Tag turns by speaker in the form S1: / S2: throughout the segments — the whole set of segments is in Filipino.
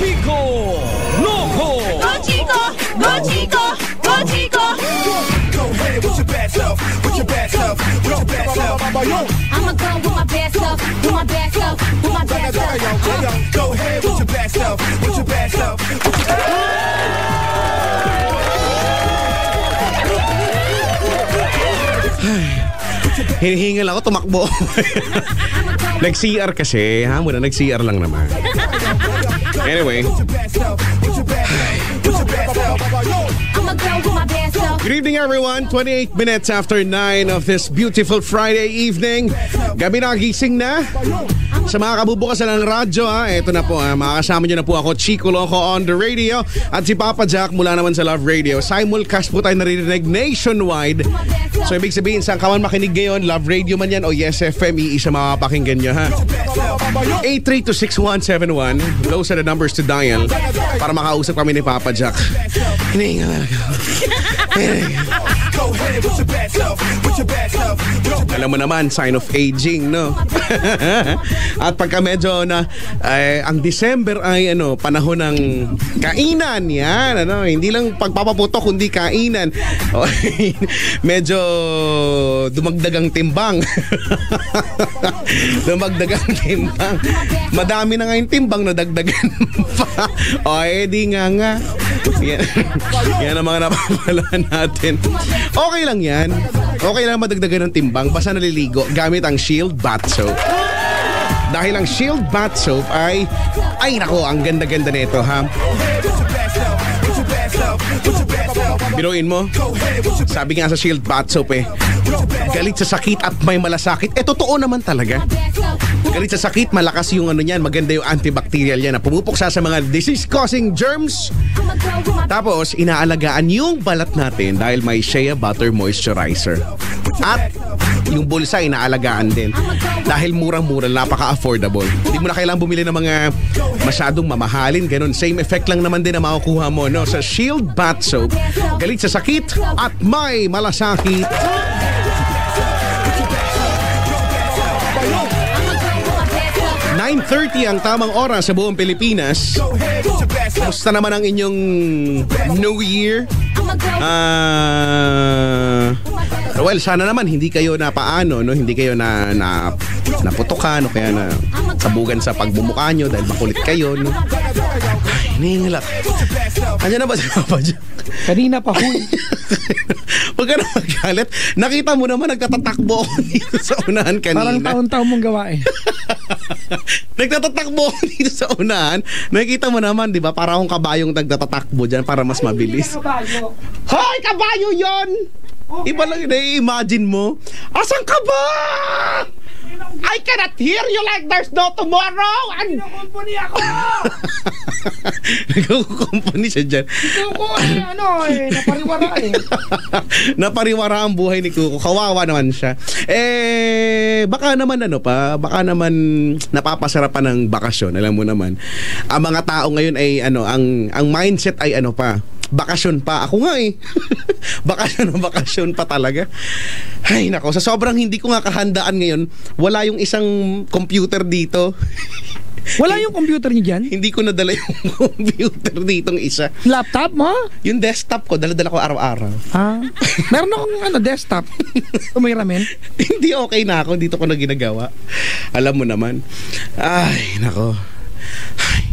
S1: Chico Loco!
S2: Go Chico! Go Chico! Go Chico!
S3: Go ahead with your bad self, with your bad self, with your bad self.
S2: I'ma go with my bad self, with my bad self, with my bad self.
S3: Go ahead with your bad self, with your bad self, with your
S1: Hinihingal ako, tumakbo. Nag-CR kasi, ha? Muna nag-CR lang naman. Anyway. Good evening everyone, 28 minutes after 9 of this beautiful Friday evening. Gabi na, gising na. Sa mga kabubukasan ng radyo, eto na po, makakasama nyo na po ako, Chico Loco on the radio. At si Papa Jack mula naman sa Love Radio. Simulcast po tayo naririnig nationwide. So ibig sabihin, saan ka man makinig ngayon, Love Radio man yan o Yes FM, iisa makapakinggan nyo, ha? 8326171, those are the numbers to dial para makausap kami ni Papa Jack. Hinihingal na ako. Alam mo naman, sign of aging, no? At pagka medyo na ang December ay panahon ng kainan yan, hindi lang pagpapaputok kundi kainan. Medyo dumagdag ang timbang. Dumagdag ang timbang. Madami na nga yung timbang na dagdagan pa. Di nga. Yan ang mga napapalaan natin. Okay lang yan. Okay lang madagdagan ng timbang basta naliligo gamit ang Shield Bath Soap. Dahil ang Shield Bath Soap ay nako, ang ganda-ganda nito, ha? Biruin mo, sabi nga sa Shield Bath Soap galit sa sakit at may malasakit. Totoo naman talaga. Galit sa sakit, malakas yung niyan, maganda yung antibacterial yan na pumupuksa sa mga disease-causing germs. Tapos, inaalagaan yung balat natin dahil may Shea Butter Moisturizer. At yung bulsa, inaalagaan din. Dahil murang-mura, napaka-affordable. Hindi mo na kailangang bumili ng mga masyadong mamahalin, ganun. Same effect lang naman din na makukuha mo, no? Sa Shield Bath Soap, galit sa sakit at may malasakit. 9:30 ang tamang oras sa buong Pilipinas. Kumusta naman ang inyong New Year? Well, sana naman hindi kayo napaano, no? Hindi kayo naputukan o kaya na sabugan sa pagbumuka nyo dahil makulit kayo, no? Ay, hinihingalak. Andiyan na ba si Papa Jack?
S4: Kanina pa, huy.
S1: Huwag ka na magalit. Nakita mo naman nagtatatakbo ako dito sa unahan kanina.
S4: Parang taon-taon mong gawain.
S1: Nagtatatakbo ako dito sa unahan. Nakikita mo naman, di ba? Para akong kabayong nagtatatakbo dyan para mas mabilis. Hoy, kabayo yon! Iba lang i-imagine mo. Asan ka ba? I cannot hear you like there's no tomorrow.
S4: Nagkukumpuni ako!
S1: Nagkukumpuni siya dyan.
S4: Kuko, napariwara
S1: Napariwara ang buhay ni Kuko. Kawawa naman siya. Baka naman baka naman napapasarapan ng bakasyon. Alam mo naman. Ang mga tao ngayon ay ang mindset ay bakasyon pa. Ako nga bakasyon pa talaga. Ay nako, sa sobrang hindi ko nga kahandaan ngayon, wala yung isang computer dito.
S4: Wala yung computer niyo dyan?
S1: Hindi ko nadala yung computer ditong isa.
S4: Laptop mo?
S1: Yung desktop ko, dala-dala ko araw-araw.
S4: Meron akong desktop. Umiramin?
S1: Hindi, okay na ako. Dito ko na ginagawa. Alam mo naman. Ay nako.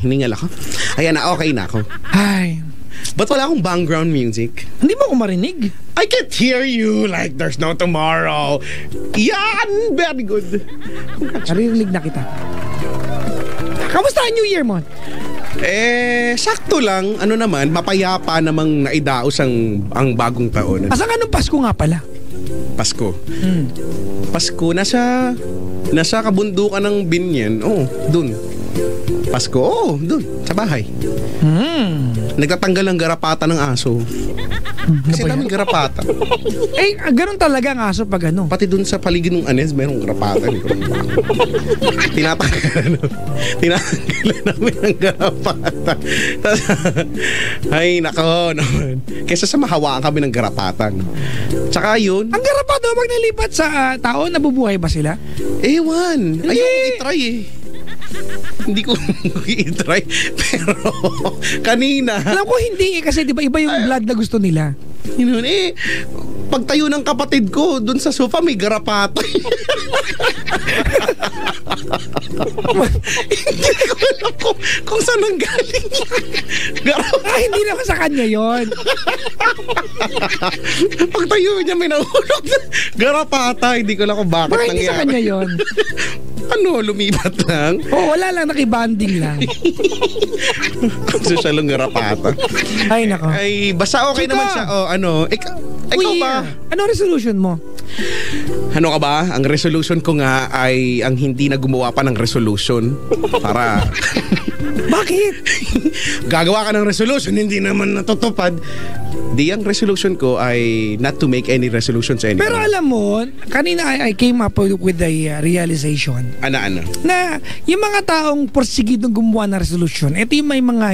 S1: Hiningal ako. Ayan na, okay na ako.
S4: Ay,
S1: ba't wala akong background music?
S4: hindi mo ako marinig.
S1: I can't hear you like there's no tomorrow. Yan! Very good.
S4: Naririnig na kita. Kamusta ang New Year mo?
S1: Sakto lang. Mapayapa namang naidaos ang bagong taon.
S4: Asan ka nung Pasko nga pala?
S1: Pasko. Pasko, nasa kabundukan ng Binyan. Dun. Pasko, dun, sa bahay. Nagtatanggal ng garapata ng aso. Kasi daming garapata.
S4: Ganun talaga ang aso pag
S1: Pati dun sa paligid ng Anes, mayroong garapata. Tinatanggalan namin ng garapata. Ay, nako naman. Kesa sa mahawaan kami ng garapata. Tsaka yun.
S4: Ang garapata pag nalipat sa tao, nabubuhay ba sila?
S1: Ewan. Ayaw ko i-try Hindi ko i-try. Pero kanina,
S4: Alam ko hindi kasi di ba iba yung blood na gusto nila.
S1: yun pagtayo ng kapatid ko dun sa sofa may garapata. Hindi ko alam kung saan nanggaling. Garapata.
S4: Hindi naman sa kanya yon.
S1: Pagtayo niya may nahulog na garapata. Hindi ko alam kung bakit
S4: Baka hindi sa kanya
S1: nangyari.
S4: yon.
S1: Ano, lumipat lang?
S4: Oo, wala lang, nakibanding lang.
S1: So siya lang garapata.
S4: Ay, nako.
S1: Ay, basta okay
S4: Chika!
S1: naman siya. Oh, ano, ikaw ba?
S4: Ano resolution mo?
S1: Ano ka ba? Ang resolution ko nga ay ang hindi na gumawa pa ng resolution para
S4: Bakit?
S1: gagawa ka ng resolution, hindi naman natutupad. Di ang resolution ko ay not to make any resolutions anymore.
S4: Pero alam mo, kanina I came up with a realization
S1: Ano?
S4: na yung mga taong porsigidong gumawa ng resolusyon, ito yung may mga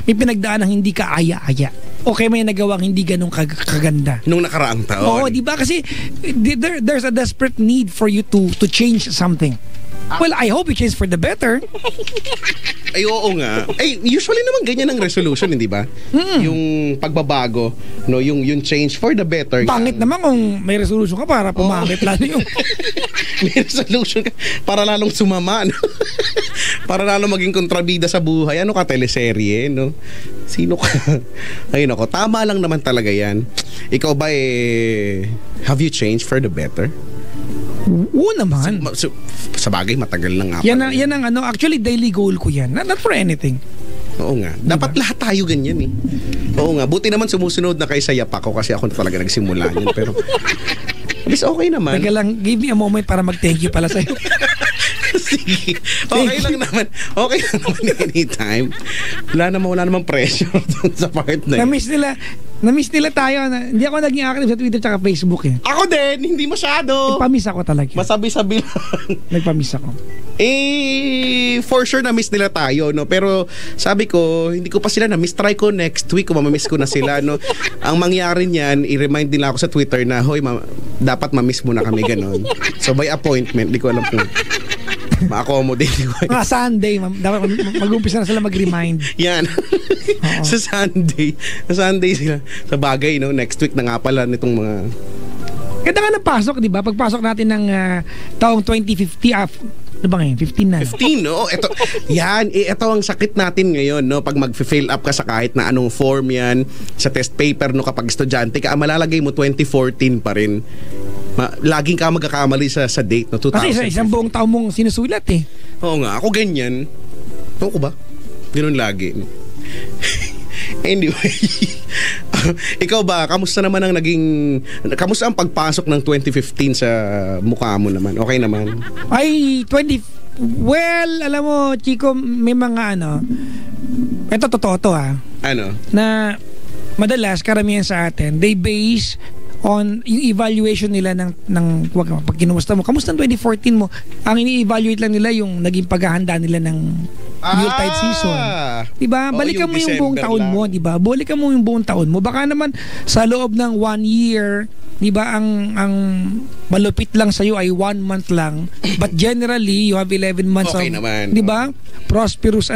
S4: may pinagdaan ng hindi kaaya-aya. Okay, may nagawang hindi ganun kaganda.
S1: Nung nakaraang taon.
S4: Oo, di ba? Kasi there's a desperate need for you to change something. Well, I hope you change for the better.
S1: Ay, oo nga. Ay, usually naman ganyan ang resolution, hindi ba? Yung pagbabago, no, yung change for the better.
S4: Pangit naman kung may resolution ka para pumangit lalo yung...
S1: May resolution ka para lalong sumama, no? Para lalong maging kontrabida sa buhay. Ano ka, teleserye, no? Sino ka? Ay, nako, tama lang naman talaga yan. Ikaw ba have you changed for the better?
S4: Oo naman.
S1: Sa bagay, matagal na nga.
S4: Yan ang ano, actually daily goal ko yan. Not for anything.
S1: Oo nga. Dapat lahat tayo ganyan eh. Oo nga. Buti naman sumusunod na kay Sayap ako kasi ako talaga nagsimula niyan. Pero at least okay naman.
S4: Teka lang, give me a moment para mag-thank you pala sa'yo.
S1: Sige. Okay lang naman. Okay lang naman anytime. Wala namang pressure dun sa part na yun.
S4: Na-miss nila tayo. Hindi ako naging active sa Twitter tsaka Facebook eh.
S1: Ako din, hindi masyado.
S4: Nagpamiss ako talaga.
S1: Masabi-sabi lang.
S4: Nagpamiss ako.
S1: For sure na-miss nila tayo, no? Pero sabi ko, hindi ko pa sila na-miss. Try ko next week kung mamamiss ko na sila, no? Ang mangyari niyan, i-remind nila ako sa Twitter na, hoy, dapat ma-miss mo na kami, ganon. So by appointment, di ko alam kung ma-accommodate ko.
S4: Mga Sunday, dapat mag-umpisa na sila mag-remind.
S1: Yan. Sa Sunday sila. Sa bagay, no? Next week na nga pala nitong mga...
S4: Ganda nga napasok, di ba? Pagpasok natin ng taong 2050, ano ba ngayon? 15 na.
S1: 15, no? Ito ang sakit natin ngayon, no? Pag mag-fill up ka sa kahit na anong form yan, sa test paper, no? Kapag estudyante ka, malalagay mo 2014 pa rin. Laging ka magkakamali sa date, no? 2000.
S4: Kasi isang buong taon mong sinusulat eh.
S1: Oo nga, ako ganyan. Ano ko ba? Ganun lagi. Anyway, ikaw ba, kamusta ang pagpasok ng 2015 sa mukha mo naman? Okay naman?
S4: Well, alam mo, Chico, may mga ito totoo to
S1: Ano?
S4: na madalas, karamihan sa atin, they base on yung evaluation nila ng pag kinumusta mo. Kamusta ang 2014 mo? Ang ini-evaluate lang nila yung naging paghahanda nila ng Yuletide season. Diba? Balikan mo yung buong taon mo, diba? Balikan mo yung buong taon mo. Baka naman sa loob ng 1 year, diba, ang malupit lang sa'yo ay 1 month lang. But generally, you have 11 months
S1: okay
S4: of,
S1: naman.
S4: diba? Prosperous,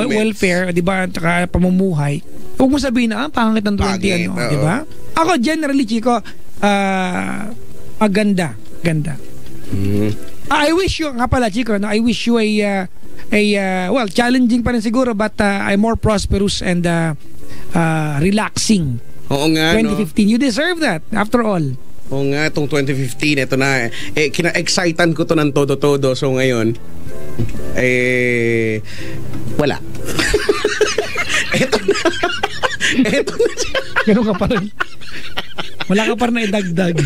S4: welfare, diba? At saka pamumuhay. Huwag mo sabihin na, pangit ng 20, diba? Ako, generally, Chico, ganda. I wish you, nga pala, Chico, I wish you well, challenging pa rin siguro, but I'm more prosperous and relaxing.
S1: Oo nga,
S4: 2015, you deserve that, after all.
S1: Oo nga, itong 2015, ito na, kina-excitan ko to ng todo-todo, so ngayon, wala. Ito na siya.
S4: Ganun ka pa rin. Wala ka pa rin na idagdag.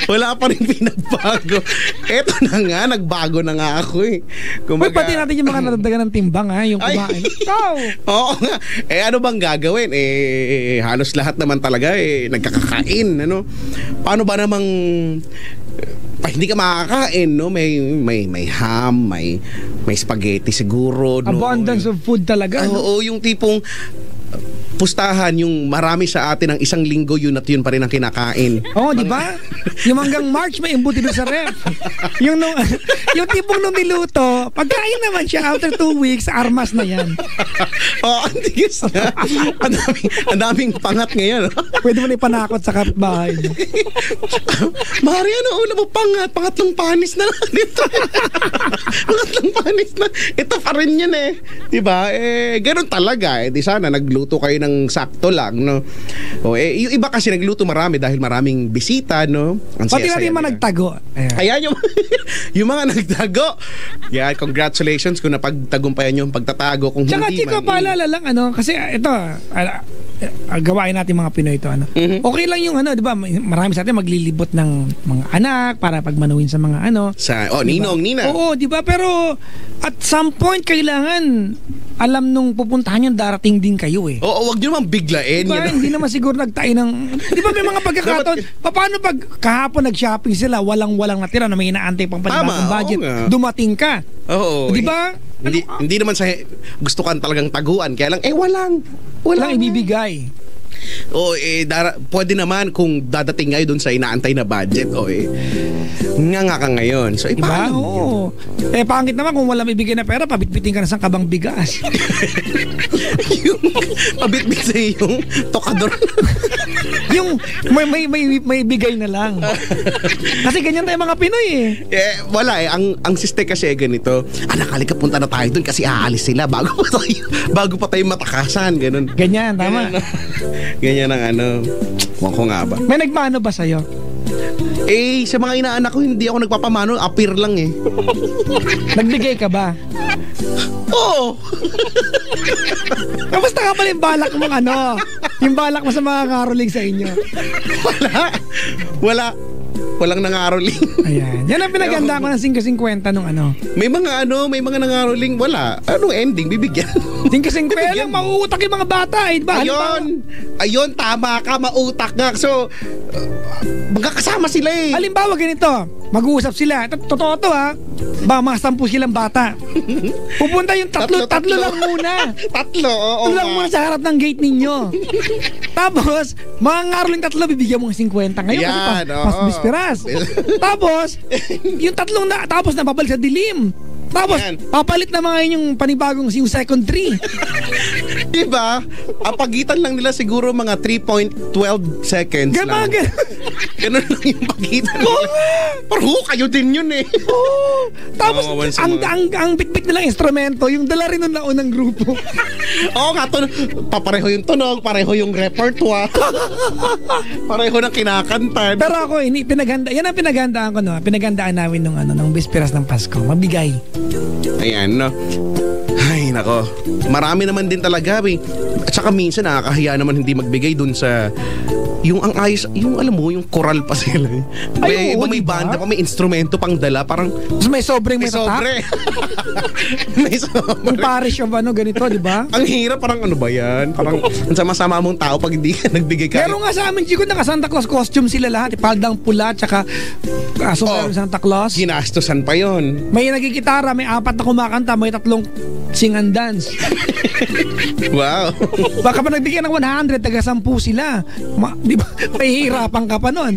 S1: Wala pa rin pinagbago. Eto na nga, nagbago na nga ako eh.
S4: Kumbaga, pati natin yung mga nadagdagan ng timbang yung kumain.
S1: Oo nga. Ano bang gagawin? Halos lahat naman talaga nagkakakain. Ano? Paano ba namang hindi ka makakain, no? May ham, may spaghetti siguro, no?
S4: Abundance of food talaga,
S1: Oo, yung tipong pustahan yung marami sa atin ng isang linggo yun at yun pa rin ang kinakain.
S4: Oo, di ba? Yung hanggang March may imbuti doon sa ref. yung tipong nung niluto, pagkain naman siya after 2 weeks, armas na yan.
S1: Ang tigis na. Ang daming pangat ngayon.
S4: Pwede mo na ipanakot sa kapitbahay mo.
S1: Mari, ano ulam mo pangat? Pangatlong panis na lang dito. Pangatlong panis na. Ito pa rin yan eh. Diba? Ganun talaga. Di sana nagluto kayo ng sakto lang, no? Yung iba kasi nagluto marami dahil maraming bisita, no? Ang
S4: Pati
S1: saya-saya
S4: natin mga
S1: nila.
S4: nagtago.
S1: Ayan yung mga nagtago. Yan, congratulations kung napagtagumpayan yung pagtatago. Kung
S4: Tsaka
S1: hindi
S4: Chico,
S1: man,
S4: paalala lang, kasi ito, gawain natin mga Pinoy ito, Okay lang yung di ba, marami sa atin maglilibot ng mga anak para pagmanuin sa mga
S1: sa
S4: diba?
S1: ninong, nina.
S4: Oo, di ba? Pero at some point kailangan alam nung pupuntahan yung darating din kayo eh.
S1: Oo, wag nyo naman biglain.
S4: Diba? Hindi naman siguro nagtayo ng... Di ba may mga pagkakataon? Paano pag kahapon nag-shopping sila, walang natira na may inaantay pang panibagong budget, dumating ka?
S1: Oo.
S4: Di ba?
S1: Hindi naman sa gusto kan talagang taguan. Kaya lang,
S4: Walang ibibigay.
S1: Pwede naman kung dadating ngayon doon sa inaantay na budget. Nga ka ngayon. So,
S4: Diba?
S1: paano?
S4: Oo. Pangit naman kung walang bibigay na pera, pabitbitin ka na sa kabang bigas.
S1: Yung pabitbit sa yung tokador.
S4: Yung may bigay na lang. Kasi ganyan tayo mga Pinoy eh.
S1: Wala eh. Ang siste kasi ganito. Nakalik ka, punta na tayo doon kasi aalis sila bago pa tayo matakasan. Ganun.
S4: Ganyan, tama.
S1: Ganyan ang Huwag ko nga ba?
S4: May nagmano ba sa'yo?
S1: Sa mga inaanak ko, hindi ako nagpapamano. Appear lang eh.
S4: Nagbigay ka ba?
S1: Oo.
S4: Kamusta ka pala yung balak mo yung balak mo sa mga karoling sa inyo?
S1: Walang nangaroling.
S4: Ayan. Yan ang pinaganda ko ng 5.50 nung
S1: May mga nangaroling, wala. Anong ending? Bibigyan.
S4: 5.50 lang, mauutak yung mga bata eh. Diba?
S1: Ayun, tama ka, mautak nga. So, magkakasama sila eh.
S4: Halimbawa ganito, mag-uusap sila. Totoo to mga 10 silang bata. Pupunta yung tatlo lang muna.
S1: Oo.
S4: Tatlo lang muna sa harap ng gate ninyo. Tapos, mga ngaroling 3, bibigyan mo ng 50 ngayon kasi pas bisperas. Tapos, yung 3 tapos napabalik sa dilim. Tapos, papalit na mga yung panibagong yung second 3.
S1: Diba? Ang pagitan lang nila siguro mga 3.12 seconds lang. Ganun lang yung pagitan nila. Pero kayo din yun eh.
S4: Tapos, ang bitbit nilang instrumento, yung dala rin ng naunang grupo.
S1: Oo nga, papareho yung tunog, pareho yung repertoire. Pareho ng kinakanta.
S4: Pero ako, yan ang pinaghandaan ko, pinaghandaan namin nung bisperas ng Pasko. Mabigay.
S1: Ayan, no? Ay, nako. Marami naman din talaga, At saka minsan nakakahiya naman hindi magbigay dun sa yung ang ayos, yung alam mo, yung choral pa sila. May banda pa, may instrumento pang dala, parang
S4: may sobreng may
S1: sobre. May sobre.
S4: Yung parish of ganito, di ba?
S1: Ang hirap, parang ba yan? Parang ang sama-sama mong tao pag hindi ka nagbigay ka.
S4: Pero nga sa amin, Chico, naka Santa Claus costume sila lahat. Paldang pula, tsaka sombrero Santa Claus.
S1: Ginastosan pa yon.
S4: May nagigitara, may 4 na kumakanta, may 3 sing and dance.
S1: Wow.
S4: Baka pa nagbigyan ng 100, taga 10 sila. Di ba? Mahihirapan ka pa nun.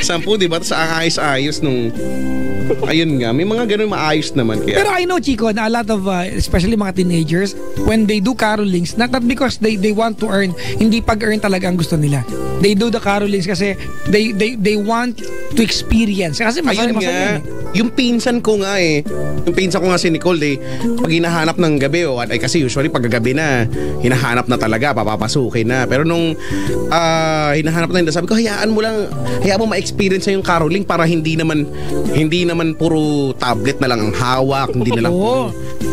S1: 10, di ba? Sa ang ayos-ayos nung... Ayun nga, may mga ganun maayos naman. Kaya.
S4: Pero I know, Chico, na a lot of, especially mga teenagers, when they do carolings, not because they want to earn, hindi pag-earn talaga ang gusto nila. They do the carolings kasi they want to experience. Kasi masaya yan.
S1: Yung pinsan ko nga si Nicole pag hinahanap ng gabi kasi usually pag gabi na hinahanap na talaga, papapasukin na. Pero nung hinahanap na, sabi ko hayaan mo ma-experience yung caroling para hindi naman puro tablet na lang ang hawak, hindi na lang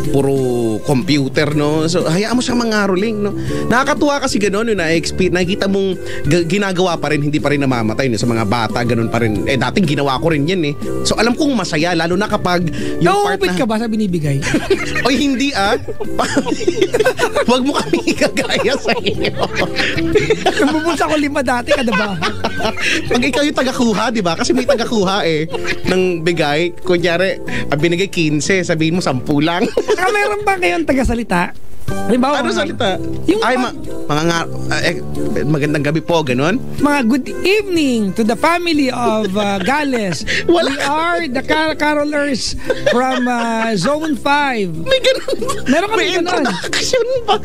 S1: puro computer, no? So hayaan mo siyang mangaroling, no? Nakakatuwa kasi gano'n yun, nakikita mong ginagawa pa rin, hindi pa rin namamatay, no? Sa mga bata, gano'n pa rin. Dating ginawa ko rin yan eh. So alam kong masaya, lalo na kapag yung part na...
S4: ka ba sa binibigay?
S1: Oy, hindi Wag mo kami ikagaya sa iyo.
S4: Nabubulsa ko 5 dati, kada ba?
S1: Pag ikaw yung tagakuha, di ba? Kasi may tagakuha ng bigay. Kunyari, binigay 15, sabihin mo 10 lang.
S4: Meron ba kayong tagasalita? Halimbawa,
S1: Ano salita?
S4: Yung
S1: Ay, magandang gabi po, ganun?
S4: mga good evening to the family of Gales.
S1: Wala.
S4: We are the carolers from Zone 5.
S1: May ganun.
S4: Meron kami
S1: May
S4: ganun.
S1: introduction pa.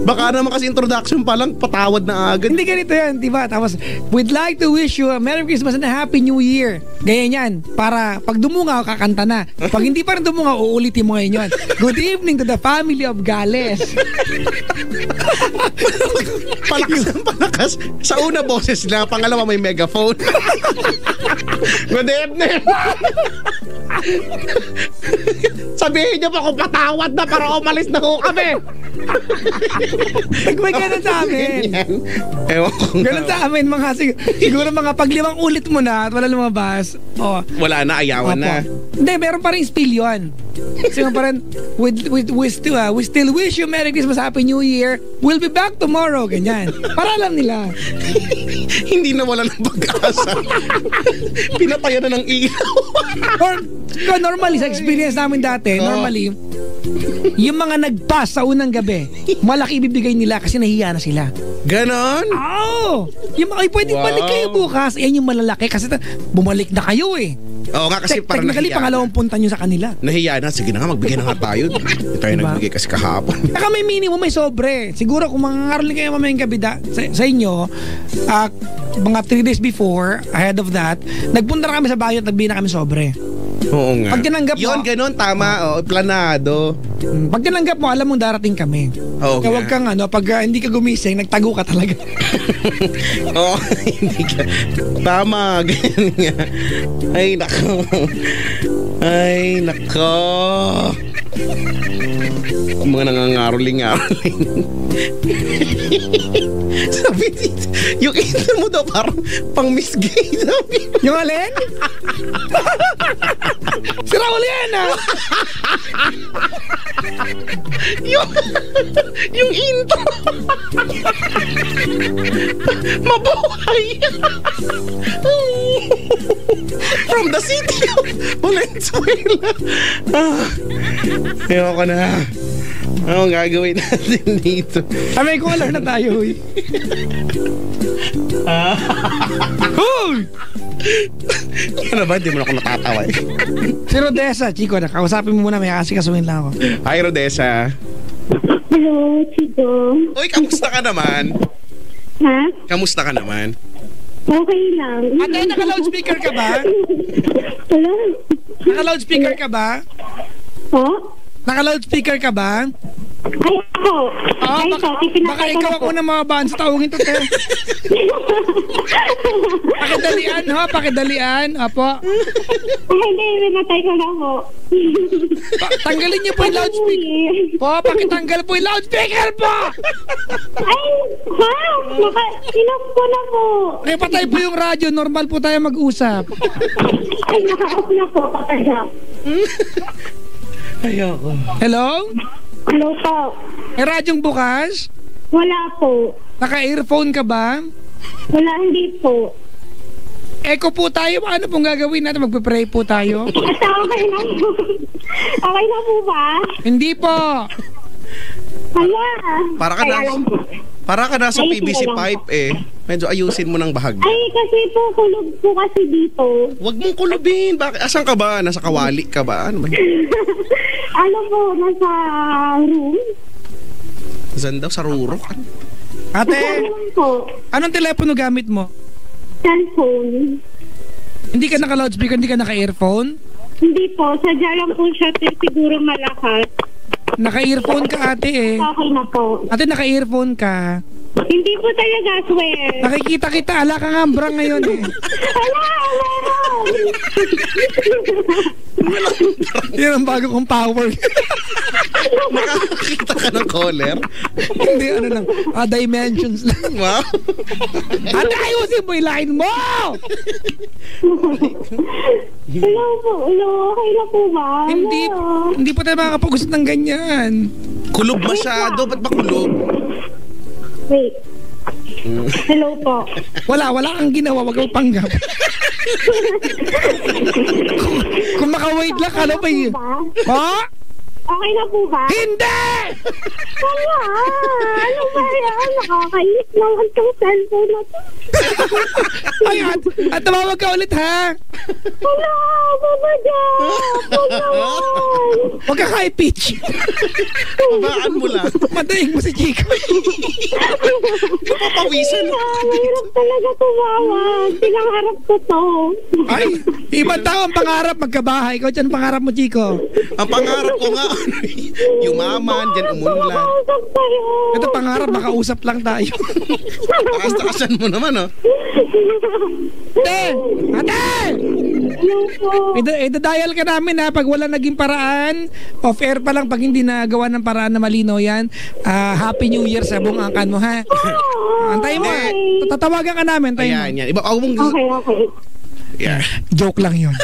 S1: Baka naman kasi introduction pa lang, patawad na agad.
S4: Hindi ganito yan, di ba? Tapos, we'd like to wish you a Merry Christmas and a Happy New Year. Ganyan yan. Para pag dumungaw, kakanta na. Pag hindi pa rin dumungaw, uulitin mo ngayon yun. Good evening to the family of Gales.
S1: Palakas. Sa una boses lang, pangalawa may megaphone. Good evening. Sabihin niyo pa kung patawad na para umalis na ho kami.
S4: May ganun sa amin.
S1: Ewan ko nga.
S4: Ganun sa amin, siguro mga pag 5 ulit mo na at wala lumabas. Oh.
S1: Wala na, ayawan na.
S4: Hindi, meron pa rin spill yun. Kasi nga pa rin, we still wish you Merry Christmas, Happy New Year. We'll be back tomorrow. Ganyan. Para alam nila.
S1: Hindi na wala ng pag-asa. Pinatayan na ng ilaw.
S4: Or, normally, sa experience namin dati, normally, yung mga nag-pass sa unang gabi, malaki ibibigay nila kasi nahiya na sila.
S1: Ganon?
S4: Oo! Yung mga, pwedeng
S1: Wow.
S4: balik kayo bukas. Yan yung malalaki kasi bumalik na kayo eh.
S1: Oo nga kasi parang
S4: Technically,
S1: nahiya
S4: pangalawang punta nyo sa kanila.
S1: Nahiya na. Sige na nga, magbigay na nga tayo. Hindi tayo
S4: Diba?
S1: nagbigay kasi kahapon.
S4: Saka may minimum, may sobre. Siguro kung mangangaroling kayo mamayang gabi sa inyo, mga 3 days before, ahead of that, nagpunta na kami sa bahay at nagbigay na kami sobre.
S1: Oo nga.
S4: Pag tinanggap mo-
S1: Yun, ganon, tama. Oo, planado.
S4: Pag tinanggap mo, alam mo darating kami.
S1: Oo
S4: Kaya
S1: nga.
S4: wag kang pag hindi ka gumising, nagtago ka talaga.
S1: Oo, hindi ka. Tama, ganyan nga. Ay, nako. Ay, nako. Mga nangangaroling-ngaroling. Sabi dito, yung intro mo daw parang pang Miss Gay. Sabi.
S4: Yung alin? Si Raul yan
S1: yung intro. Mabuhay. From the city of Valenzuela. Ayoko na. Ano gagawin natin dito?
S4: Amay ko alam na tayo. Hoy!
S1: Ano ba? Hindi mo na ako natatawa eh.
S4: Si Rodessa, Chico, nakausapin mo muna, may asikasuhin lang ako.
S1: Hi, Rodessa.
S5: Hello, Chico.
S1: Uy, kamusta ka naman?
S5: Ha?
S1: Kamusta ka naman?
S5: Okay lang.
S4: Ate, naka-loudspeaker ka ba?
S5: Hello?
S4: Naka-loudspeaker ka ba?
S5: Po?
S4: Naka-loudspeaker ka ba?
S5: Ay, ako. Ay,
S4: baka
S5: pinatay ko
S4: ikaw
S5: na
S4: ako na mababaan sa tawagin to, te. Pakidalian, ha? Pakidalian. Apo.
S5: Ay, hindi, pinatay ko na po.
S4: Tanggalin niyo po yung loudspeaker. Po, pakitanggal po yung loudspeaker po!
S5: Ay, ha? Inoff ko na po.
S4: Ay, patay po yung radyo. Normal po tayo mag-usap.
S5: Ay, naka-off na po. Patay.
S1: Ayoko.
S4: Hello?
S5: Hello po.
S4: May radyong bukas?
S5: Wala po.
S4: Naka-earphone ka ba?
S5: Wala, hindi po.
S4: Echo po tayo. Ano pong gagawin natin? Magpe-pray po tayo?
S5: At okay na po. Okay na po ba?
S4: Hindi po.
S5: Hala.
S1: Para ka nasa
S5: Ay,
S1: PVC
S5: wala.
S1: pipe eh. Medyo ayusin mo ng bahagi.
S5: Ay, kasi po, kulog po kasi dito.
S1: Huwag mong kulubin. Bakit? Asan ka ba? Nasa kawali ka ba? Ano ba?
S5: Ano po, nasa room?
S1: Saan daw? Sa rurok?
S4: Ate,
S5: Ano po?
S4: anong telepono gamit mo?
S5: Cellphone.
S4: Hindi ka naka-loudspeaker, hindi ka naka-earphone?
S5: Hindi po, sadya lang po siya siguro malakas.
S4: Naka-earphone ka, ate eh.
S5: Okay na po.
S4: Ate, naka-earphone ka.
S5: Hindi po talaga, swear.
S4: Nakikita kita, ala ka nga ambra ngayon eh.
S5: Hala,
S4: Yan ang bago kong power.
S1: Nakakita ka ng caller?
S4: Hindi, ano lang, dimensions lang.
S1: Wow.
S4: Ate, ayusin mo yung line mo!
S5: Hello po, hello, okay na po ba?
S4: Hindi pa tayo makakapag-usap ng ganyan.
S1: Kulob masyado. Ba't ba kulob?
S5: Wait. Hello po.
S4: Wala kang ginawa, wag kang panggap. Kung maka-wait lang, ano ba yun? Ha?
S5: Okay na po ba?
S4: Hindi!
S5: Wala. Ano ba yan? Nakakainis naman itong cellphone na to.
S4: Ay, at tumawag ka ulit, ha?
S5: Wala. Babadya. Huwag naman.
S4: Huwag ka high pitch.
S1: Babaan mo lang.
S4: Madaing mo si Chico.
S1: Papawisan.
S5: Mahirap talaga tumawag. Pinangarap ko to.
S4: Ay, ibang tao ang pangarap magkabahay. Ikaw dyan pangarap mo, Chico.
S1: Ang pangarap ko nga, yumaman, dyan umunlad.
S5: Makausap tayo.
S4: Ito pangarap, makausap lang tayo.
S1: Takas-takasan mo naman, oh.
S4: Ate! Ate!
S5: Hello po.
S4: Ida-dial ka namin, ha? Pag wala naging paraan, off-air pa lang pag hindi nagawa ng paraan na malinaw yan. Happy New Year sa buong angkan mo, ha? Antayin mo. Tatawagan ka namin. Antayin mo.
S1: Ayan, yan. Iba, ako mong...
S5: Okay.
S1: Yeah.
S4: Joke lang yun.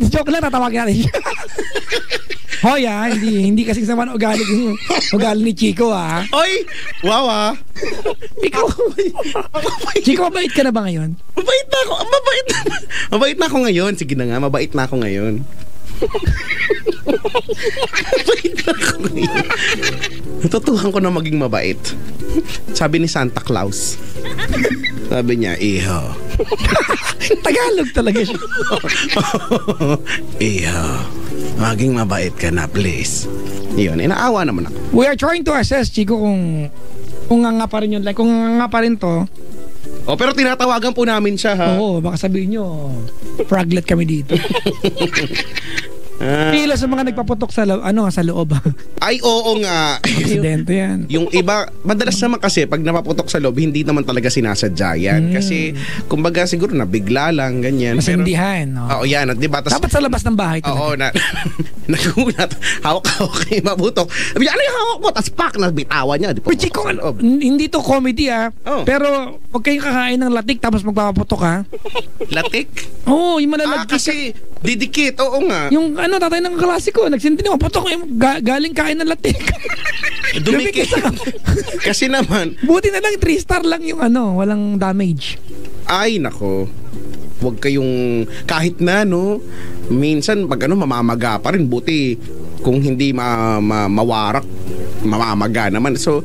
S4: Joke lang, tatawagin natin siya. Hoy, hindi kasing sama na ugali ni Chico, ha?
S1: Oy! Wow, ah.
S4: Ikaw, Chico, mabait ka na ba ngayon?
S1: Mabait na ako. Mabait na ako ngayon. Sige na nga, mabait na ako ngayon. Mabait na ako ngayon. Natutuhan ko na maging mabait. Sabi ni Santa Claus. Sabi niya, iho.
S4: Tagalog talaga siya.
S1: Iho, maging mabait ka na, please. Yun, inaawa naman ako.
S4: We are trying to assess, Chico, kung nga pa rin yun. Like, kung nga pa rin to.
S1: Oh, pero tinatawagan po namin siya, ha?
S4: Oo, baka sabihin nyo, fraglet kami dito. Pila sa mga nagpaputok sa loob.
S1: Ay, oo nga.
S4: Aksidente yan.
S1: Yung iba, madalas naman kasi pag napaputok sa loob, hindi naman talaga sinasadya yan. Kasi, kumbaga siguro nabigla lang, ganyan.
S4: Masindihan, no?
S1: Oo, yan. At diba,
S4: dapat sa labas ng bahay talaga.
S1: Oo, nagulat. Hawak-hawak kayo mabutok. Sabi niya, ano yung hawak mo? Tapos pak, nabitawan niya. Di pa
S4: Chico,
S1: sa loob.
S4: hindi to comedy,
S1: Oh.
S4: Pero, huwag kayong kakain ng latik tapos magpapaputok, ha?
S1: Latik?
S4: Oo, yung malalagkit.
S1: Kasi, didikit. Oo nga.
S4: Yung tatay ng klasiko, nagsindi naman, putok yung galing kain ng latik.
S1: Dumikit. Kasi naman,
S4: buti na lang 3-star lang yung walang damage.
S1: ay nako. Huwag kayong kahit na minsan pag mamamaga pa rin, buti kung hindi mawarak, mamamaga naman. So,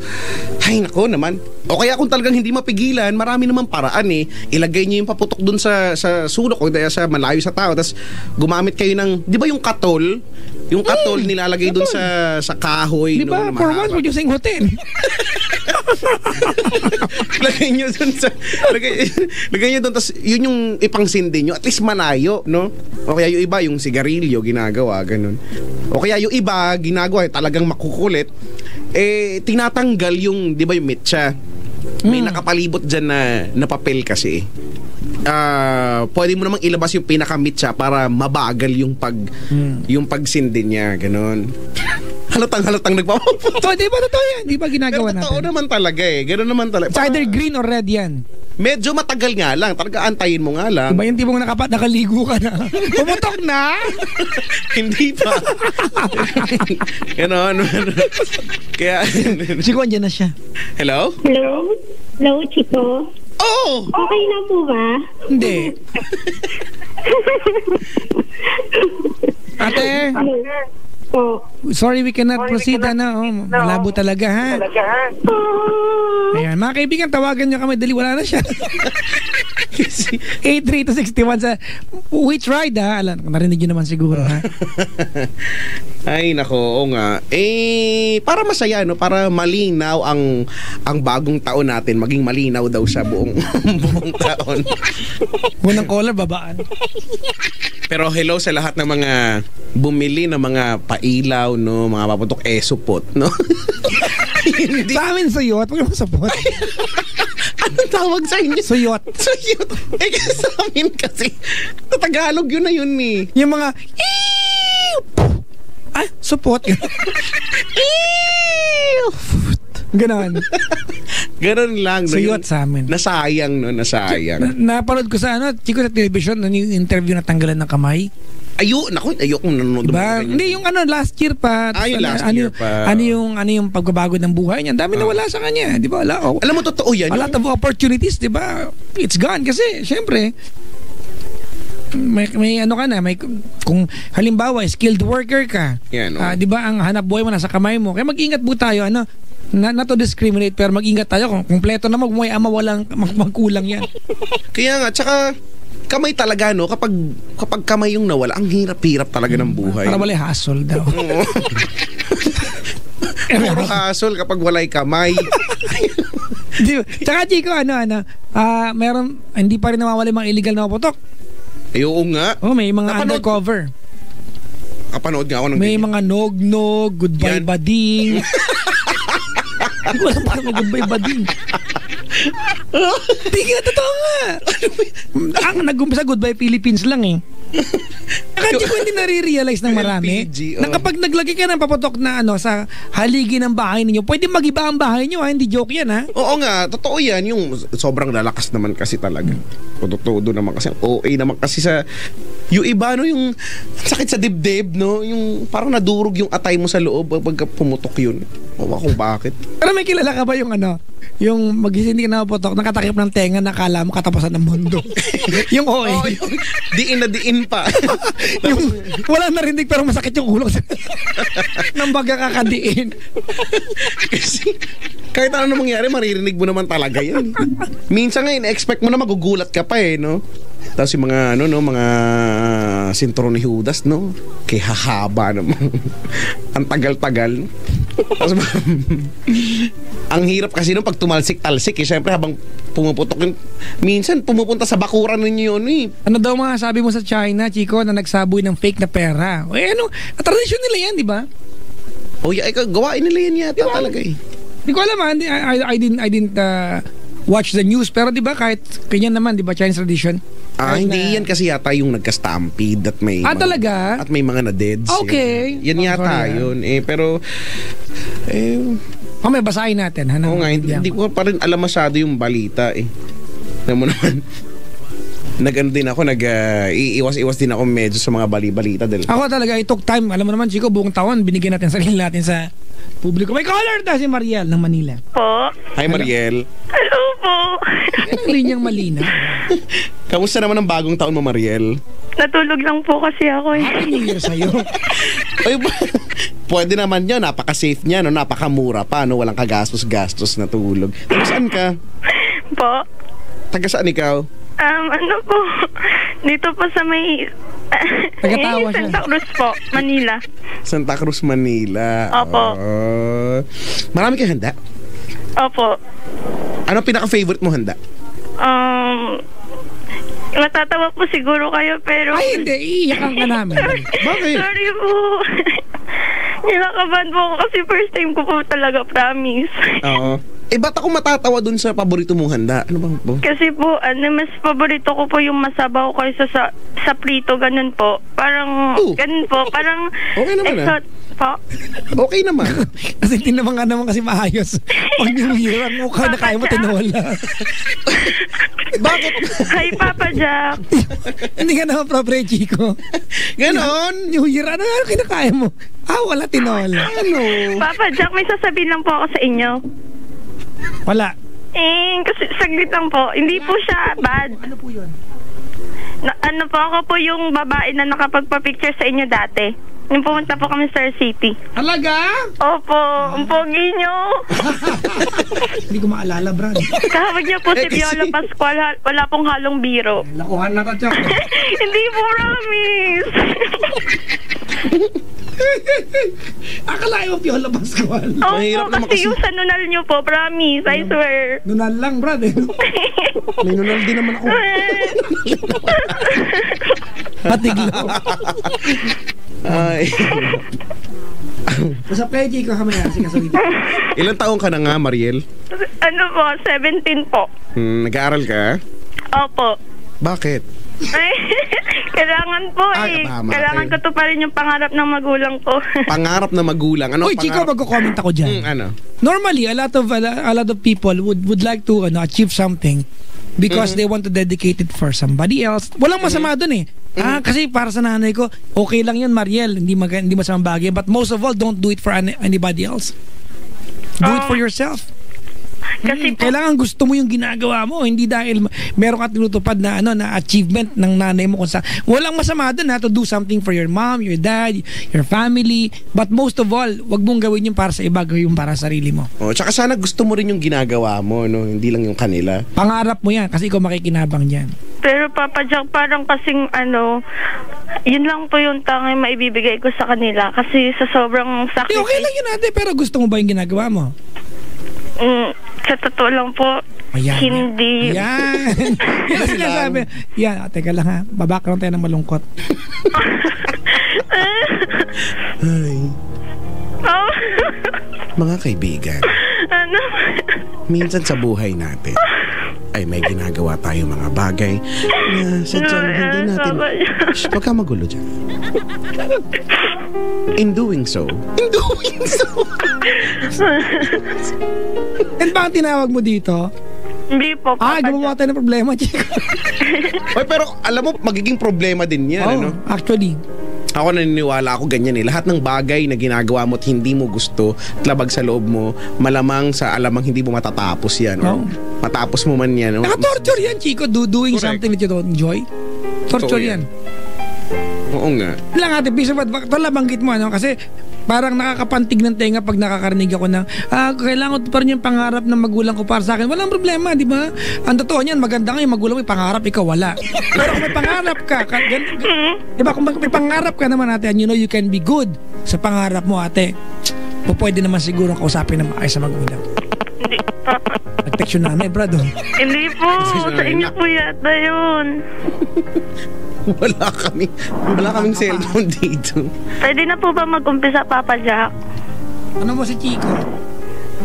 S1: ay nako naman. O kaya kung talagang hindi mapigilan, marami naman paraan eh. Ilagay niyo yung paputok dun sa sulok o sa malayo sa tao. Tapos gumamit kayo ng, di ba yung katol? Yung katol nilalagay dun sa kahoy.
S4: Di ba? For once, we're using hotel.
S1: Lagay nyo dun sa lagay nyo dun, tapos yun yung ipangsindi nyo, at least manayo, no? O kaya yung iba, yung sigarilyo ginagawa, ganun. O kaya yung iba ginagawa, talagang makukulit, tinatanggal yung, di ba yung mitsa, may nakapalibot dyan na papel kasi. Pwede mo namang ilabas yung pinakamitsa para mabagal yung pagsindi niya, ganun. Halatang nagpapaputok.
S4: So, di ba totoo yan? Di ba ginagawa
S1: natin?
S4: natin?
S1: Totoo naman talaga eh. Ganun naman talaga.
S4: It's either green or red yan.
S1: Medyo matagal nga lang. Talaga antayin mo nga lang.
S4: Diba yung tipong nakaligo ka na? Pumutok na?
S1: Hindi pa. Ganon. Kaya...
S4: Chico, andyan na siya.
S1: Hello?
S5: Hello? Hello, Chico?
S1: Oh!
S5: Okay na po ba?
S4: Hindi. Ate,
S5: Po.
S4: sorry we cannot proceed. Malabo talaga, ha? Ayan, mga kaibigan, tawagan nyo kami. Dali, wala na siya. 83-61 sa... We tried, ha? Alam, narinig nyo naman siguro, ha?
S1: Ay, nako, oo nga. Para masaya, para malinaw ang bagong taon natin. Maging malinaw daw sa buong taon.
S4: Unang caller, babaan.
S1: Pero hello sa lahat ng mga bumili ng mga pailaw, mga paputok supot, no? Hindi.
S4: Sa amin, suyot. Huwag naman sapot.
S1: Anong tawag sa inyo?
S4: Suyot.
S1: Suyot. Sa amin kasi, sa Tagalog yun na yun eh.
S4: Yung mga... support. Ganon.
S1: Ganon lang.
S4: Suyot sa amin.
S1: Nasayang, nasayang.
S4: Napanood ko sa Chico, sa television, yung interview na tanggalan ng kamay.
S1: Ayoko nanonood.
S4: Diba? Hindi, yung last year pa.
S1: Yung last year pa.
S4: Ano yung pagbabago ng buhay niya. Ang dami nawala sa kanya. Di ba?
S1: Alam mo, totoo yan.
S4: A lot of opportunities, di ba? It's gone. Kasi, syempre, may ano ka na, may kung halimbawa skilled worker ka.
S1: Yan,
S4: 'di ba ang hanap buhay mo nasa kamay mo. Kaya mag-ingat po tayo not to discriminate pero mag-ingat tayo kung kumpleto na magmuhay ama walang magkulang yan.
S1: Kaya nga, tsaka kamay talaga, no? Kapag kamay yung nawala, ang hirap-hirap talaga ng buhay.
S4: Para wala hassle daw.
S1: Oo. Puro hassle kapag walay kamay.
S4: Di ba? Tsaka Chico, meron, hindi pa rin nawawala yung mga illegal na putok.
S1: Oo nga.
S4: May mga
S1: Napanood-
S4: undercover.
S1: Kapanood nga ako ng
S4: May
S1: ganyan.
S4: mga nog-nog, goodbye
S1: Yan.
S4: bading. Hindi ko alam paano may goodbye bading. Hindi nga, totoo nga. Ang nag-umpisa goodbye Philippines lang eh. Kasi ko hindi nare-realize ng marami
S1: LPG,
S4: na kapag naglagay ka ng paputok na sa haligi ng bahay ninyo, pwede mag-iba ang bahay nyo, hindi joke yan ha.
S1: Oo nga, totoo yan. Yung sobrang lalakas naman kasi talaga. Todo naman kasi. OA naman kasi sa... Yung iba, yung sakit sa dibdib, no? Yung parang nadurog yung atay mo sa loob pag pumutok yun. O kung bakit.
S4: Pero may kilala ka ba yung yung magising ka na paputok, nakatakip ng tenga na akala mo katapusan ng mundo. Yung OA.
S1: Oo, yung diin na diin pa.
S4: Yung wala narinig pero masakit yung ulo nang baga kakadiin.
S1: Kasi kahit ano mangyari, maririnig mo naman talaga yan. Minsan nga, in-expect mo na magugulat ka pa no? Tapos yung mga, mga sintro ni Judas, no? Kay hahaba naman. Ang tagal-tagal. Tapos, ang hirap kasi pag tumalsik-talsik, siyempre habang pumuputok yun, minsan pumupunta sa bakuran ninyo yun,
S4: Ano daw mga sabi mo sa China, Chico, na nagsaboy ng fake na pera? Tradisyon nila yan, di ba?
S1: Gawain nila yan yata talaga
S4: Hindi ko alam I didn't watch the news, pero di ba kahit kanya naman, di ba, Chinese tradition?
S1: Hindi yan kasi yata yung nagka-stampede at may
S4: talaga?
S1: At may mga na-deads.
S4: Okay.
S1: Yan yata yun. Pero
S4: may basahin natin.
S1: Oo nga, hindi ko pa rin alam masyado yung balita Alam mo naman, iiwas-iwas din ako medyo sa mga balita.
S4: Ako talaga, it took time. Alam mo naman, Chico, buong taon, binigyan natin sarili natin sa publiko. May caller na si Mariel ng Manila.
S5: Po.
S1: Hi, Mariel.
S5: Hello po.
S4: Yan ang linyang malina.
S1: Kamusta naman ang bagong taon mo, Mariel?
S5: Natulog lang po kasi ako
S4: Happy New Year sa'yo.
S1: Ay, pwede naman yun. Napaka-safe niya, napakamura pa, walang kagastos-gastos na tulog. Taga saan ka?
S5: Po.
S1: Taga saan ikaw?
S5: Ano po? Dito po sa may...
S4: Tagatawa siya.
S5: Santa Cruz po, Manila.
S1: Santa Cruz, Manila.
S5: Opo.
S1: Marami kang handa?
S5: Opo.
S1: Ano pinaka-favorite mo handa?
S5: Matatawa po siguro kayo pero...
S4: Ay, hindi. Iiyakan ka namin.
S1: Bakit?
S5: Sorry po. Nilakaban po ako kasi first time ko po talaga, promise.
S1: Oo. Ba't ako matatawa dun sa paborito mong handa? Ano bang po?
S5: Kasi po, mas paborito ko po yung masabaw kaysa sa prito, ganun po. Parang, ganun po, parang...
S1: Okay naman
S5: po.
S1: Okay naman.
S4: Kasi tinaman nga naman kasi maayos. Pag nilira mo ka na kaya mo tinawala.
S1: Bakit?
S5: Hi, Papa Jack.
S4: Hindi ka naman proper, Chico.
S1: Ganon.
S4: New Year, ano kinakaya mo? Wala tinola.
S1: Ano?
S5: Papa Jack, may sasabihin lang po ako sa inyo.
S4: Wala.
S5: Kasi saglit lang po. Hindi po siya bad.
S4: Ano po yun?
S5: Po, ako po yung babae na nakapagpa-picture sa inyo dati. Yung pumunta po kami sa Star City.
S4: Talaga?
S5: Opo, ang pogi nyo.
S4: Hindi ko maalala, Brad.
S5: Kahawag niyo po si Viola Pascual. Wala pong halong biro.
S4: Lakuhan na ka, Chok.
S5: Hindi po, promise.
S4: Akalain mo, Viola Pascual.
S1: Mahirap
S5: Opo,
S1: naman
S5: kasi
S1: kasi-
S5: yung sa nunal nyo po, promise. I swear.
S4: Nunal lang, Brad.
S1: May nunal din naman ako.
S4: Patiglaw.
S1: Ay.
S4: Usap kayo, Chico, kami na. Sige, sorry.
S1: Ilang taong ka na nga, Mariel?
S5: Ano po, 17 po.
S1: Nag-aaral ka?
S5: Opo.
S1: Bakit?
S5: Ay, kailangan po
S1: tama,
S5: Kailangan
S1: okay.
S5: ko to pa rin yung pangarap ng magulang ko.
S1: Pangarap na magulang. Ano
S4: Uy, Chico, magko-comment ako dyan.
S1: ano?
S4: Normally, a lot of people would like to achieve something because they want to dedicate it for somebody else. Walang masama dun kasi para sa nanay ko, okay lang yun, Mariel, hindi masamang bagay. But most of all, don't do it for anybody else. Do it for yourself.
S5: Kasi po,
S4: Kailangan gusto mo yung ginagawa mo, hindi dahil meron ka tinutupad na na achievement ng nanay mo kung sa walang masama doon to do something for your mom, your dad, your family, but most of all, wag mong gawin yung para sa iba, gawin yung para sa sarili mo.
S1: Tsaka sana gusto mo rin yung ginagawa mo, no? Hindi lang yung kanila.
S4: Pangarap mo yan kasi ikaw makikinabang diyan.
S5: pero Papa Jack, parang kasing yun lang po yung tanging maibibigay ko sa kanila kasi sa sobrang sakit.
S4: Okay lang yun ate, pero gusto mo ba yung ginagawa mo?
S5: Sa totoo lang po,
S4: Ayan.
S5: hindi.
S4: Yan. Yan ang sinasabi. Yan, teka lang ha. Babakround tayo ng malungkot.
S1: Ay,
S5: Oh.
S1: mga kaibigan,
S5: Ano?
S1: minsan sa buhay natin ay may ginagawa tayo mga bagay na sadyang hindi natin... Shh, wag ka magulo dyan. In doing so...
S4: And ba ang tinawag mo dito?
S5: Hindi po, Papa
S4: Gumawa
S5: Jack.
S4: tayo ng problema, Chico.
S1: Oy, pero alam mo, magiging problema din yan, ano?
S4: Actually.
S1: Ako naniniwala ako ganyan lahat ng bagay na ginagawa mo at hindi mo gusto, labag sa loob mo, malamang sa alamang hindi mo matatapos yan. Or matapos mo man yan.
S4: Naka-torture yan, Chico, doing
S1: Correct.
S4: something that you don't enjoy. Torture
S1: Totoo
S4: yan.
S1: Oo nga.
S4: Lang ate, piece of advice. Ito banggit mo, kasi parang nakakapantig ng tenga pag nakakarinig ako ng kailangan ko pa rin yung pangarap ng magulang ko para sa akin. Walang problema, di ba? Ang totoo niyan, maganda nga yung magulang mo, yung pangarap, ikaw wala. Pero kung may pangarap ka, di ba, kung may pangarap ka naman ate, and you know you can be good sa pangarap mo ate, pwede naman siguro kausapin na maayos sa magulang.
S5: Hindi, Papa.
S4: Nag-text yung nanay, brad.
S5: Hindi po. Sa inyo po yata yun.
S1: Wala kaming cellphone dito.
S5: Pwede na po ba mag-umpisa, Papa Jack?
S4: Ano mo si Chico?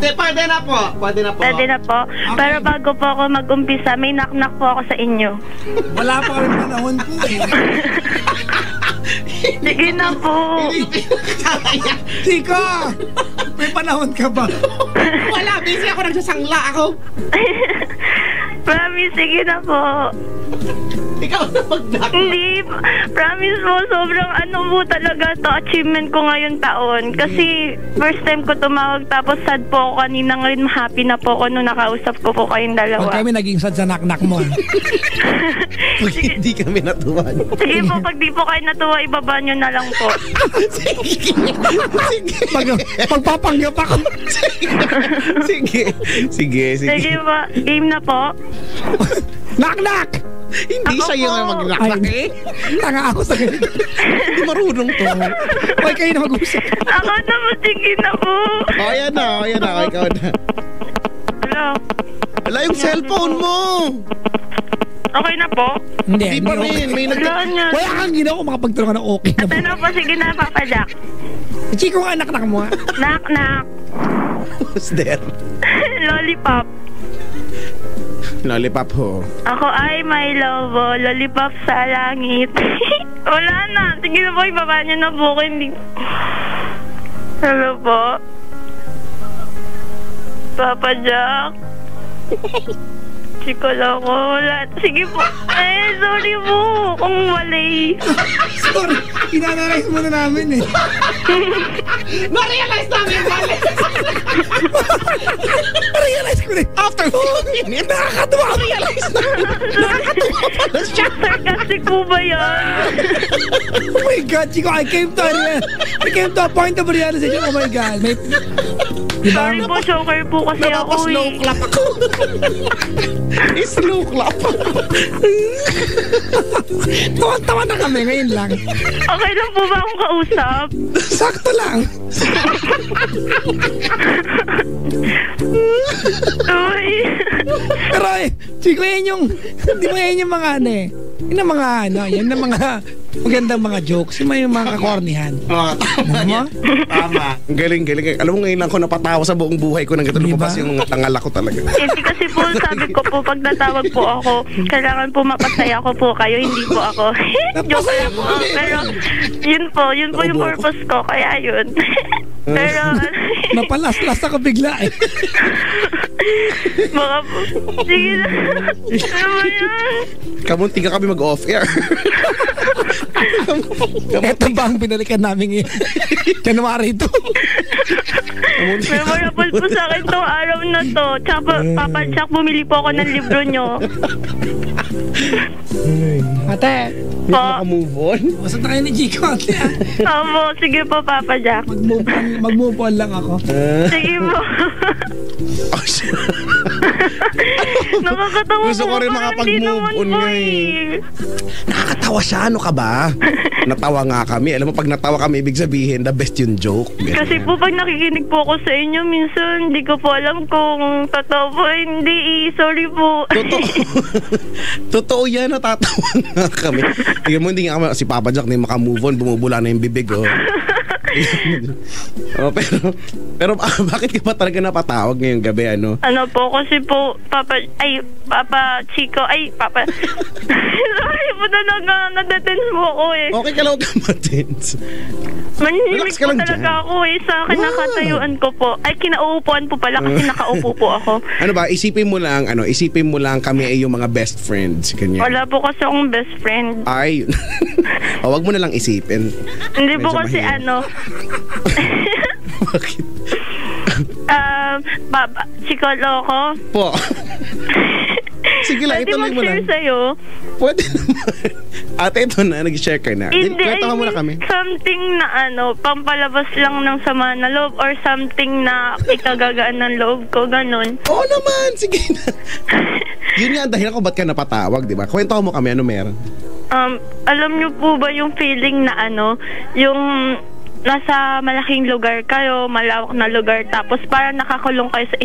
S1: Pwede na po.
S5: Pwede na po. Pero bago po ako mag-umpisa, may knock-knock po ako sa inyo.
S4: Wala pa kami panahon po eh.
S5: Sige na po.
S4: Chico! May panahon ka ba?
S1: Wala, busy ako, nagsasangla ako.
S5: Promise, sige na po.
S1: Ikaw na mag-knock.
S5: Hindi, promise po, sobrang po talaga to achievement ko ngayon taon. Kasi first time ko tumawag, tapos sad po ako kanina rin, happy na po ako nung nakausap ko po kayong dalawa.
S4: Huwag kami naging sad sa knock-knock mo.
S1: Pag hindi kami natuwa.
S5: Sige po, pag di po kayo natuwa, ibaba nyo na lang po.
S4: Pagpapanggap ako.
S1: Sige.
S5: Sige po, game na po.
S4: Knock-knock!
S1: Hindi
S5: Ako
S1: siya yung
S5: po.
S1: mag-knock eh.
S4: Tanga ako sa ganito.
S1: Hindi marunong to.
S4: Huwag kayo na mag-usap.
S5: Ako na po, sige na po.
S1: Ayan na. Ikaw na.
S5: Hello?
S1: Wala yung cellphone mo.
S5: Okay na po?
S1: Hindi pa rin. May
S5: Wala niya.
S4: Wala kang ginawa kung makapagtulungan ng okay na po.
S5: Ano po, sige na, Papa Jack.
S4: Chico nga, knock-knock mo ha.
S5: Knock-knock.
S1: Who's there?
S5: Lollipop.
S1: Lollipop ho.
S5: Ako ay may lobo, lollipop sa langit. Wala na. Sige na po, ibaba niyo na po. Hindi. Hello po? Papa Jack? Chico lang ko. Wala. Sige po. Sorry po. Kung wali.
S4: Sorry, inanalyze mo na namin eh.
S1: Na-realize namin, Mali.
S4: Na-realize ko na.
S1: After 4 minutes, nakakatuwa. Na-realize namin. Nakakatuwa pala siya.
S5: Sarcastic po ba yan?
S4: Oh my God, Chico, I came to a point of realization. Oh my God. Diba?
S5: Sorry po, choker po kasi ako
S1: Napapa-slow
S5: eh.
S1: clap ako. Slow clap.
S4: Tawan-tawa na kami ngayon lang.
S5: Okay lang po ba akong kausap?
S4: Sakto lang.
S5: Uy.
S4: Pero Chico, di ba yan yung mga yan ang mga magandang mga jokes, yung mga kakornihan. Ano?
S1: Tama. Galing. Alam mo, ngayon lang ako napatawa sa buong buhay ko ng ganito.
S4: Diba?
S1: Lumabas yung mga tangal ako talaga.
S5: Hindi kasi po, sabi ko po, pag natawag po ako, kailangan po mapasaya ko po kayo, hindi po ako. Joke lang po. Pero, yun po yung purpose ko, kaya yun. Pero,
S4: Napalas-las ako bigla eh.
S5: baka po, sige na. Ano ba yan?
S1: Kamunti ka kami mag-off-air.
S4: Ito ba ang binalikan namin ngayon? January 2.
S5: Memorable po sa akin tong araw na to. Tsaka Papa Jack, bumili po ako ng libro nyo.
S4: Ate,
S1: Hindi ka move on?
S4: basta na kayo ni Chico, ate.
S5: Opo, sige po, Papa Jack.
S4: Mag-move on lang ako.
S5: Sige po.
S1: Oh, shit.
S5: Nakakatawa
S1: Gusto ko
S5: po,
S1: rin
S5: parang
S1: makapag-move
S5: di naman
S1: on
S5: po
S1: nga Nakakatawa siya, ano ka ba? Natawa nga kami. Alam mo, pag natawa kami, ibig sabihin, the best yung joke. Ganyan.
S5: Kasi po pag nakikinig po ako sa inyo, minsan hindi ko po alam kung totoo po, hindi. Sorry po.
S1: Totoo. Totoo yan, natatawa nga kami. Tingnan mo, hindi nga kami, si Papa Jack na yung makamove on, bumubula na yung bibig, oh. Oh, pero bakit ka pa talaga napatawag ngayong gabi, ano?
S5: Ano po, kasi po, Papa Chico, sorry po talaga, nadatense mo ako eh.
S1: Okay ka lang, huwag kang matins.
S5: Manhimik
S1: Relax ka
S5: po
S1: lang
S5: talaga
S1: dyan.
S5: ako eh, sa kinakatayuan ko po. Ay, kinauupuan po pala kasi nakaupo po ako.
S1: Ano ba, isipin mo lang kami ay yung mga best friends, ganyan.
S5: Wala po kasi akong best friend.
S1: Ay, o, wag mo na lang isipin.
S5: Hindi po
S1: Medyo
S5: kasi
S1: mahirap. Bakit?
S5: Chico Loco.
S1: Po. Sige lang,
S5: Pwede
S1: ituloy mo
S5: mag-share
S1: lang.
S5: sa'yo.
S1: Pwede naman. Ate, ito na, nag-share ka na.
S5: Hindi,
S1: Kwento ka muna kami.
S5: something na pampalabas lang ng sama na loob or something na ikagagaan ng loob ko, ganun.
S1: Oo naman, sige na. Yun nga ang dahilan ko ba't ka napatawag, di ba? Kwento mo kami, ano meron?
S5: Alam niyo po ba yung feeling na yung nasa malaking lugar kayo, malawak na lugar, tapos parang nakakulong kayo sa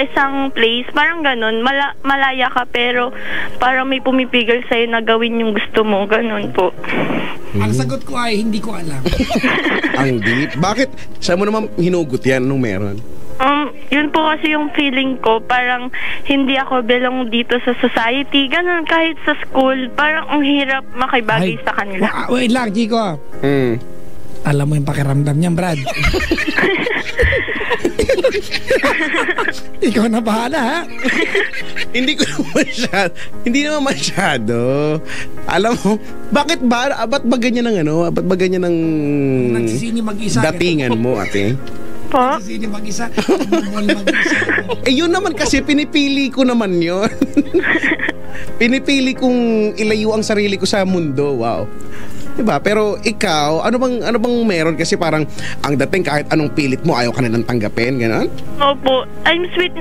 S5: isang place, parang ganun, malaya ka pero parang may pumipigil sa'yo na gawin yung gusto mo, ganun po.
S4: Ang sagot ko ay hindi ko alam.
S1: Ang deep. Bakit? Saan mo naman hinugot yan nung meron?
S5: Yun po kasi yung feeling ko, parang hindi ako belong dito sa society, ganun, kahit sa school, parang ang hirap makibagay sa kanila.
S4: Wait lang, Chico. Alam mo yung pakiramdam niyan, Brad. Ikaw na bahala, ha?
S1: Hindi naman masyado. Alam mo, bakit ba? Ba't ba ganyan ng Ba't ba ganyan ng
S4: Nagsisini mag-isa.
S1: datingan mo, ate?
S5: Po?
S4: Nagsisini mag-isa. Nagmumol mag-isa.
S1: Yun naman kasi, pinipili ko naman yun. Pinipili kong ilayo ang sarili ko sa mundo. Wow. Diba? Pero ikaw, ano bang meron? Kasi parang ang dating kahit anong pilit mo, ayaw ka nilang tanggapin, gano'n?
S5: Opo. I'm sweet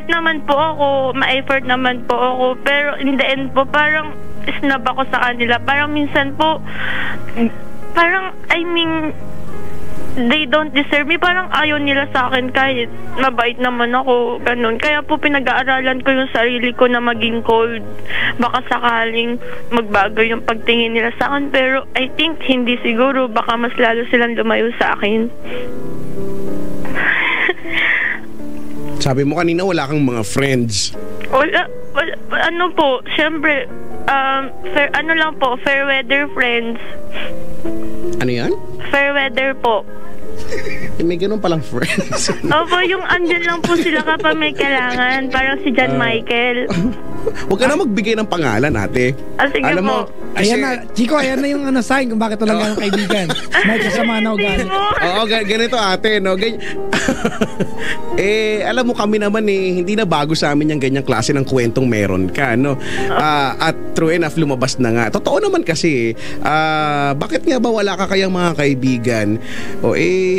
S5: naman po ako, ma-effort naman po ako, pero in the end po, parang snub ako sa kanila. Parang minsan po, they don't deserve me. Parang ayaw nila sa akin kahit mabait naman ako, ganun. Kaya po pinag-aaralan ko yung sarili ko na maging cold. Baka sakaling magbago yung pagtingin nila sa akin. Pero I think hindi siguro. Baka mas lalo silang lumayo sa akin.
S1: Sabi mo kanina wala kang mga friends.
S5: Wala, ano po, syempre, fair weather friends.
S1: Ano yan?
S5: Fair weather po.
S1: May ganun palang friends.
S5: Opo, yung andyan lang po sila kapag may kailangan. Parang si John Michael.
S1: Huwag ka na magbigay ng pangalan, ate.
S5: Sige
S1: Alam mo,
S5: po.
S1: kasi,
S4: Ayan na, Chico, ayan na yung sign kung bakit talaga yung kaibigan. May kasama na ugali.
S1: oo, ganito ate, no? Alam mo kami naman hindi na bago sa amin yung ganyang klase ng kwentong meron ka, no? At true enough, lumabas na nga. Totoo naman kasi, bakit nga ba wala ka kayang mga kaibigan?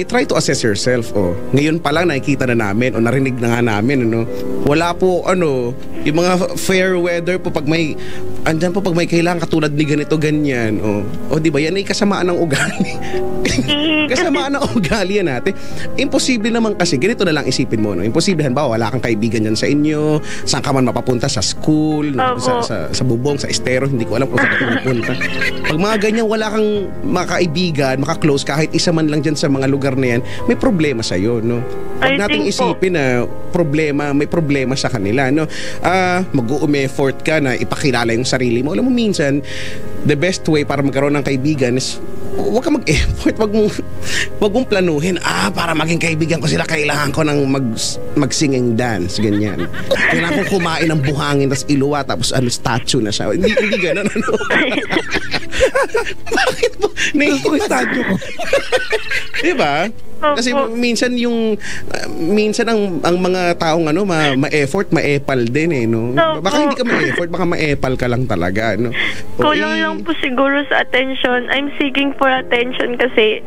S1: Try to assess yourself, Ngayon pa lang nakikita na namin, narinig na nga namin, wala po, yung mga fair weather po pag may kailangan katulad ni ganito, ganyan, di ba, yan ay kasamaan ng ugali. Kasamaan ng ugali yan natin. Imposible naman kasi, ganito na lang isipin mo, imposible, halimbawa, wala kang kaibigan dyan sa inyo, saan ka man mapapunta, sa school, sa bubong, sa estero, hindi ko alam kung saan ka pupunta. Pag mga ganyan, wala kang makaibigan, makaklose, kahit isa man lang dyan sa mga lugar na yan, may problema sa'yo, no? Pag nating isipin na may problema sa kanila, no? Mag-u-effort ka na ipakilala yung sarili mo. Alam mo, minsan, the best way para magkaroon ng kaibigan is huwag ka mag-effort, wag mong planuhin, para maging kaibigan ko sila, kailangan ko ng mag-singing dance, ganyan. Kailangan ko kumain ng buhangin, tapos iluwa, tapos statue na siya. Hindi ganun, ano? Bakit mo?
S4: Gusto ko yung statue ko.
S1: Diba? Kasi minsan ang mga taong ma-effort, ma-epal din eh, no? Baka hindi ka ma-effort, baka ma-epal ka lang talaga, no?
S5: Kulang lang po siguro sa attention. I'm seeking for attention kasi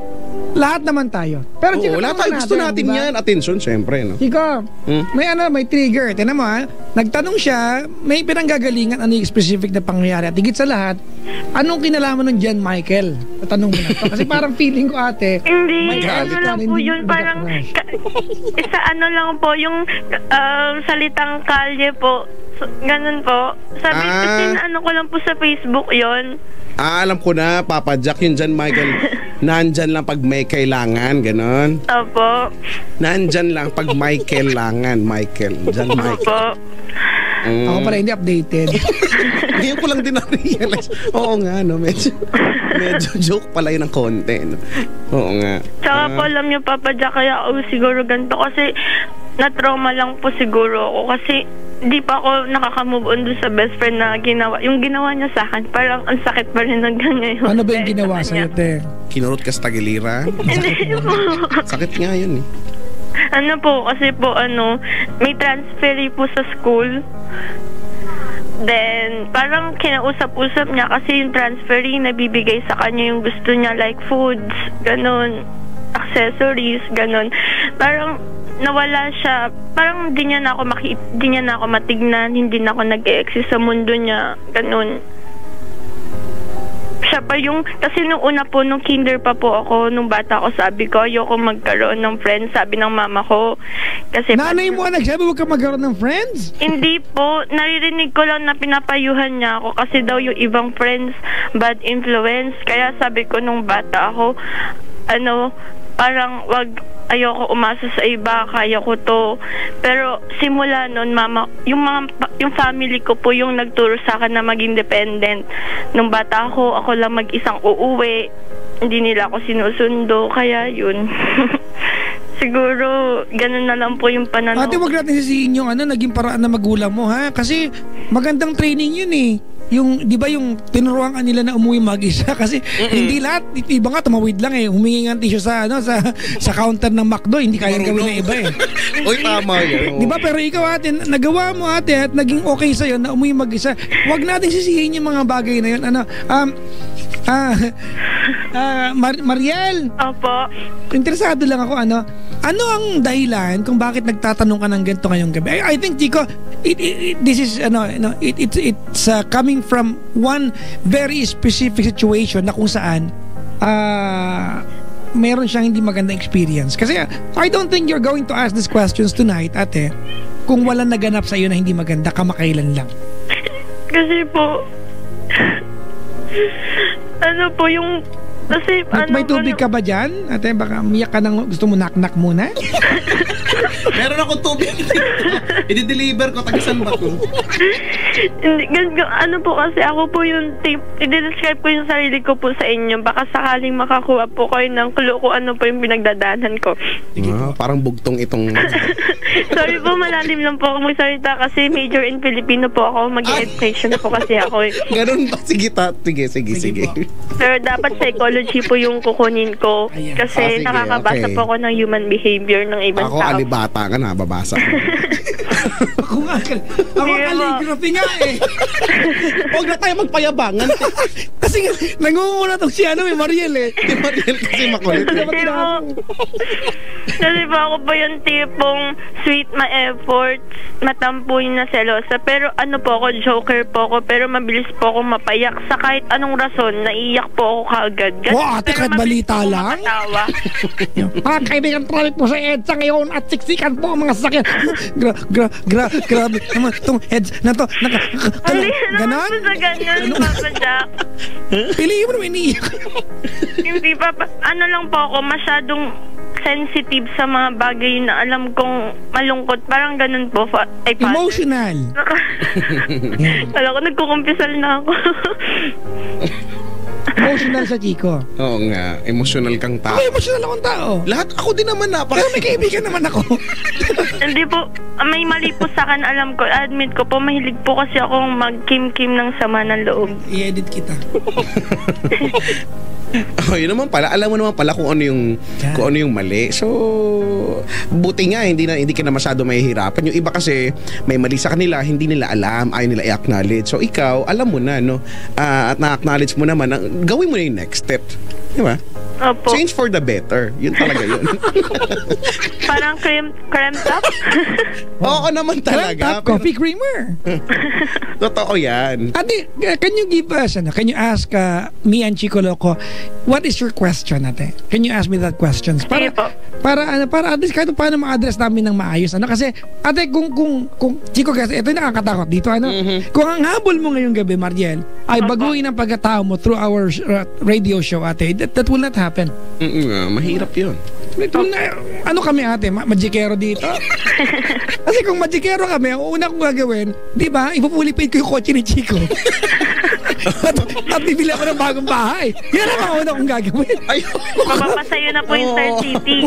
S4: lahat naman tayo. Pero
S1: oo, lahat tayo gusto natin
S4: diba?
S1: yan. Attention, syempre, no?
S4: Chico, may trigger. Tinan mo nagtanong siya, may pinanggagalingan ano yung specific na pangyayari. At higit sa lahat, anong kinalaman nun dyan, Michael? Tatanong mo na to. Kasi parang feeling ko, ate,
S5: hindi, ano lang po yun, parang isa ano lang po, yung salitang kalye po. Ganun po. Sabi kasi ano ko lang po sa Facebook yon.
S1: Alam ko na, Papa Jack, yun dyan, Michael. Nandyan lang pag may kailangan, ganon.
S5: Opo.
S1: Nandyan lang pag may kailangan, Michael. Dyan, Michael.
S5: Opo.
S4: Ako pala hindi updated.
S1: Ngayon ko lang din na-realize. Oo nga, no? Medyo joke pala yun ng konti, no? Oo nga.
S5: Tsaka po, alam niyo, Papa Jack, kaya ako siguro ganito kasi na-trauma lang po siguro ako kasi di pa ako nakaka-move on doon sa best friend na yung ginawa niya sa akin, parang ang sakit pa rin hanggang ngayon.
S4: Ano ba yung ginawa sa'yo, te?
S1: Kinurot ka sa tagiliran?
S5: Hindi po.
S1: Sakit nga yun eh.
S5: Ano po, kasi po may transferee po sa school. Then, parang kinausap-usap niya kasi yung transferee nabibigay sa kanya yung gusto niya, like foods, ganun, accessories, ganun. Parang nawala siya, parang di niya na ako matignan, hindi na ako nag-e-exist sa mundo niya, ganun. Siya pa yung, kasi nung una po, nung kinder pa po ako, nung bata ako, sabi ko, ayoko magkaroon ng friends, sabi ng mama ko. Kasi
S4: nanay mo nagsabi, huwag ka magkaroon ng friends?
S5: Hindi po, naririnig ko lang na pinapayuhan niya ako kasi daw yung ibang friends, bad influence. Kaya sabi ko nung bata ako, parang ayoko umasa sa iba, kaya ko to. Pero simula noon, mama, yung family ko po yung nagturo sa akin na maging independent. Nung bata ako lang mag-isang uuwi. Hindi nila ako sinusundo, kaya yun. Siguro, ganun na lang po yung pananaw.
S4: Ate, wag natin sisihin yung naging paraan na magulang mo, ha? Kasi magandang training yun eh. Yung, di ba yung tinuruan ka nila na umuwi mag-isa kasi hindi lahat, iba nga tumawid lang eh, humingi ng tissue sa counter ng McDo, hindi kaya gawin ng iba eh.
S1: Uy, tama yun.
S4: Di ba, pero ikaw ate, nagawa mo ate at naging okay sa'yo na umuwi mag-isa. Wag natin sisihin yung mga bagay na yun. Mariel.
S5: Opo.
S4: Interesado lang ako, ano ang dahilan kung bakit nagtatanong ka ng ganito ngayong gabi? I think, Chico, this is, it's coming from one very specific situation na kung saan, meron siyang hindi magandang experience. Kasi, I don't think you're going to ask these questions tonight, ate, kung walang naganap sa'yo na hindi maganda, kamakailan lang.
S5: Kasi po, yung kasi
S4: may tubig ka ba dyan? Ate, baka umiyak ka ng gusto mo knock-knock muna?
S1: Meron akong tubig dito. I-deliver ko, tagisan ba ko?
S5: Po kasi ako po yung i-describe ko yung sarili ko po sa inyo. Baka sakaling makakuha po kayo ng clue kung ano po yung pinagdadaanan ko.
S1: Parang bugtong itong...
S5: Sorry po, malalim lang po ako magsalita kasi major in Filipino po ako. Mag-education po kasi ako.
S1: Ganun ba? Sige.
S5: Pero dapat psychology po yung kukunin ko. Kasi
S1: sige,
S5: nakakabasa po ako ng human behavior ng ibang
S1: ako,
S5: tao.
S1: Ako alibata ka na, babasa ko.
S4: Ako calligraphy nga eh.
S1: Huwag na tayo magpayabangan.
S4: Kasi nangunguna tong si Mariel eh.
S1: Si Mariel kasi makulit.
S5: Kasi po ako po yung tipong sweet, ma-effort, matampuin na selosa. Pero po ako, joker po ako. Pero mabilis po ako mapayak. Sa kahit anong rason, naiyak po ako kaagad.
S4: Ate, kahit balita lang? Mga kaibigan, traffic po sa EDSA ngayon at siksikan po ang mga sasakyan. Grabe naman itong heads na to.
S5: Ganon? Hindi sa ganyan, Papa Jack.
S4: Piliin mo naman iniiyak.
S5: Hindi pa, lang po ako, masyadong sensitive sa mga bagay na alam kong malungkot. Parang ganun po.
S4: Emotional.
S5: Alam ko, nagkukumpisal na ako.
S4: emotional sa Chico.
S1: Oo nga, emotional kang tao.
S4: Ako emotional akong tao.
S1: Lahat ako din naman
S4: Pero may kaibigan naman ako.
S5: Hindi po, may mali po sa akin, alam ko, admit ko po, mahilig po kasi akong mag-kim-kim ng sama ng loob.
S4: I-edit kita.
S1: Oh, yun naman pala. Alam mo naman pala kung ano yung mali. So, buti nga hindi ka na masyado mahihirapan. Yung iba kasi may mali sa kanila, hindi nila alam, ayaw nila i-acknowledge. So, ikaw, alam mo na, no? At na-acknowledge mo naman, gawin mo na yung next step. Di ba?
S5: Opo.
S1: Change for the better. Yun talaga yun.
S5: Parang creme top?
S1: Oo naman talaga.
S4: Top coffee creamer.
S1: Totoo yan.
S4: Ate, can you give us, can you ask me and Chico Loco, what is your question, ate? Can you ask me that questions?
S5: Sige po.
S4: Para at least kahit paano ma-address namin ng maayos. Kasi, ate, kung Chico, kasi ito yung nakakatakot dito, Kung ang habol mo ngayong gabi, Mariel, ay baguhin ang pagkatao mo through our radio show, ate, that will not happen.
S1: Mahirap yun.
S4: Ano kami, ate? Magikero dito? Kasi kung magikero kami, ang una kong gagawin, di ba, ipupulipate ko yung kotse ni Chico. at bibili ako ng bagong bahay. Yan ang una kong gagawin.
S5: Mapapasayo na po yung Star City.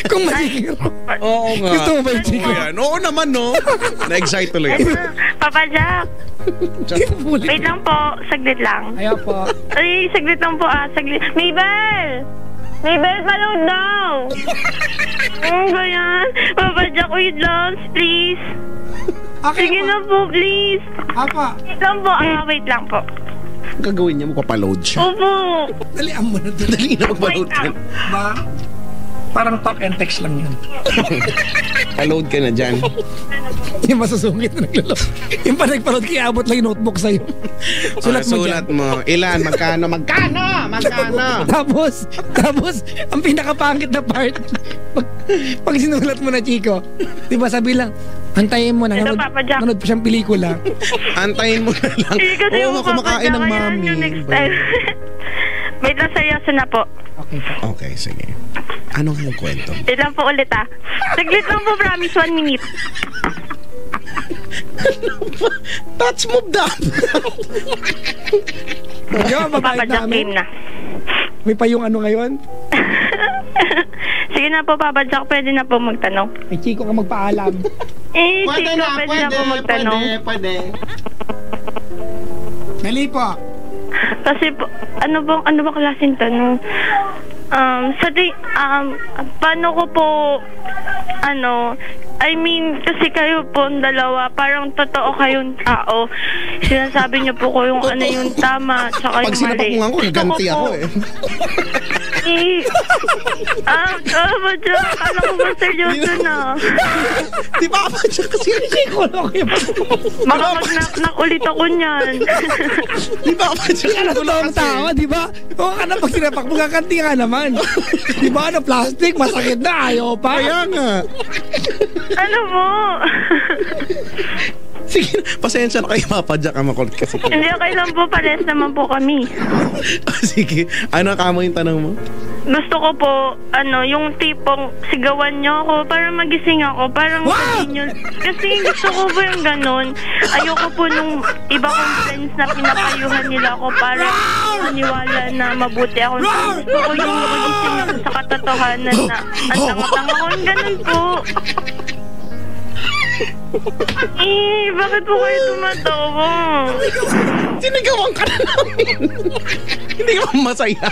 S4: Kung magikero.
S1: Oo nga.
S4: Gusto mo ba yung Chico?
S1: Oo naman, no? Na-excite tuloy.
S5: Papa Jack. Wait lang po, saglit lang.
S4: Ayaw po.
S5: Ay, saglit lang po saglit. Mabel! Mabel, paload daw! Ano ba yan? Papa Jack, wait lang, please.
S4: Okay,
S5: sige na po, please.
S4: Apa?
S5: Wait lang po, wait lang po.
S1: Gagawin niya, magpapaload siya.
S5: Opo.
S4: Dalian mo na doon.
S1: Dali na magpaload ka.
S4: Ba? Parang talk and text lang yun.
S1: Paload ka na dyan.
S4: Yung masusungit na naglalo. Yung pa nagpaload kaya abot lang yung notebook sa'yo.
S1: Sulat mo. Ilan? Magkano?
S4: Tapos, ang pinakapangit na part, pag sinulat mo na, Chico, di ba sabi lang, antayin mo, nanood pa siyang pelikula.
S1: Antayin mo na lang. Oo, kumakain ng mami.
S5: Wait lang, seryoso na po.
S1: Okay, sige. Anong yung kwento?
S5: Wait lang po ulit Saglit lang po, promise, 1 minute.
S1: Touch move down.
S5: Papa Jack game na.
S4: May pa yung ano ngayon?
S5: Sige na po, Papa Jack, pwede na po magtanong.
S4: Ay, Chico ka magpaalam.
S5: Chico, pwede na po magtanong.
S1: Pwede.
S4: Dali po.
S5: Kasi po, ano ba klaseng tanong? Paano ko po, I mean, kasi kayo po ang dalawa, parang totoo kayong tao. Sinasabi niyo po ko yung ano yung tama, tsaka yung mali.
S1: Pag sinapak mo nga ako, gaganti ako
S5: Papa Jack, akala ko ba seryoso na?
S1: Di ba, Papa Jack, kasi
S4: Chico,
S5: baka mag-knock ulit ako niyan.
S1: Di ba, Papa Jack?
S4: Ano totoong tao, di ba? Oo ka na, pag sinapak mo, gaganti ka naman. Di ba, plastic, masakit na, ayaw pa.
S1: Kaya nga.
S5: Ano mo?
S1: Sige, pasensya na kayo, Papa Jack, makulit kasi.
S5: Hindi, okay lang po, pares naman po kami.
S1: Sige, ano kamo yung tanong mo?
S5: Gusto ko po, yung tipong sigawan nyo ako para magising ako, parang sabihin nyo. Kasi gusto ko po yung ganun. Ayoko po nung iba kong friends na pinapayuhan nila ako para maniwala na mabuti ako. Gusto ko yung magising ako sa katotohanan na ang tanga-tanga ko. Yung ganun po. Bakit po kayo tumatawa?
S1: Sinigawan ka na namin. Hindi ka masaya.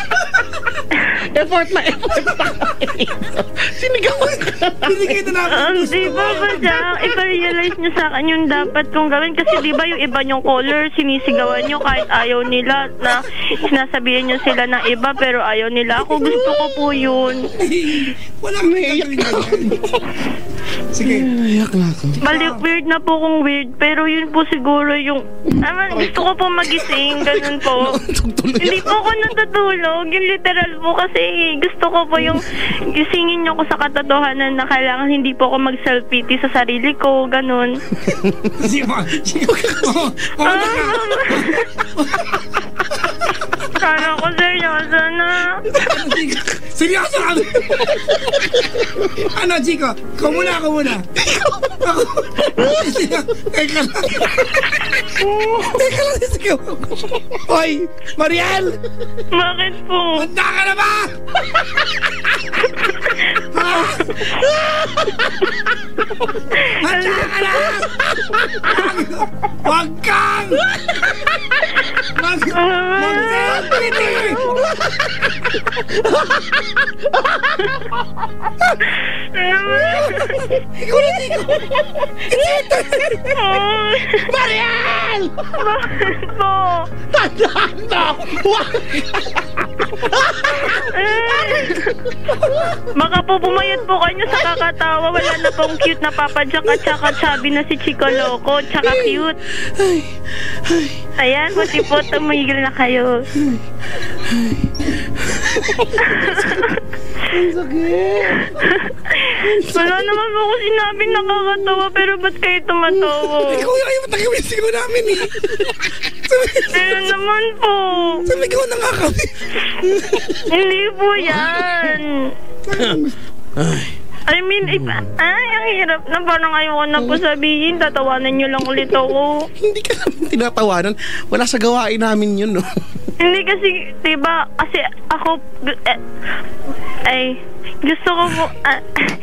S1: Effort na Sinigawan ka na namin.
S5: Di ba Jack, ipa-realize nyo sa akin yung dapat kong gawin. Kasi di ba yung iba nyong caller, sinisigawan nyo kahit ayaw nila na sinasabihin nyo sila ng iba pero ayaw nila. Ako gusto ko po yun.
S4: Walang may Sige.
S1: Iyak na ako.
S5: Weird na po kung weird, pero yun po siguro yung gusto ko po magising, ganun po. Hindi po ako natutulog, yung literal po kasi gusto ko po yung gisingin nyo ko sa katotohanan na kailangan hindi po ako mag-self-pity sa sarili ko, ganun. Kala ko seryoso na.
S4: Seryoso kami. Ano, Chico? Ikaw muna. Ako. Teka lang. Sige. Hoy, Mariel!
S5: Bakit po?
S4: Handa ka na ba? Handa ka na! Huwag kang! Mag-sentity!
S5: Mariel! Bakit po?
S1: Tandaan mo!
S5: Baka po bumayad po kayo sa kakatawa. Wala na pong cute na Papa Jack at saka chubby na si Chico Loco. Tsaka cute. Ayan, buti po tumigil na kayo.
S1: Ang sakit.
S5: Wala naman po ko sinabing nakakatawa, pero ba't kayo tumatawa?
S4: Ikaw yung ayaw matagawin ko namin eh.
S5: Pero naman po.
S4: Sabi ko na nga kami.
S5: Hindi po yan. I mean, ang hirap na, parang ayoko na po sabihin, tatawanan nyo lang ulit ako.
S1: Hindi ka namin tinatawanan. Wala sa gawain namin yun, no?
S5: Hindi kasi, diba, kasi ako, gusto ko po,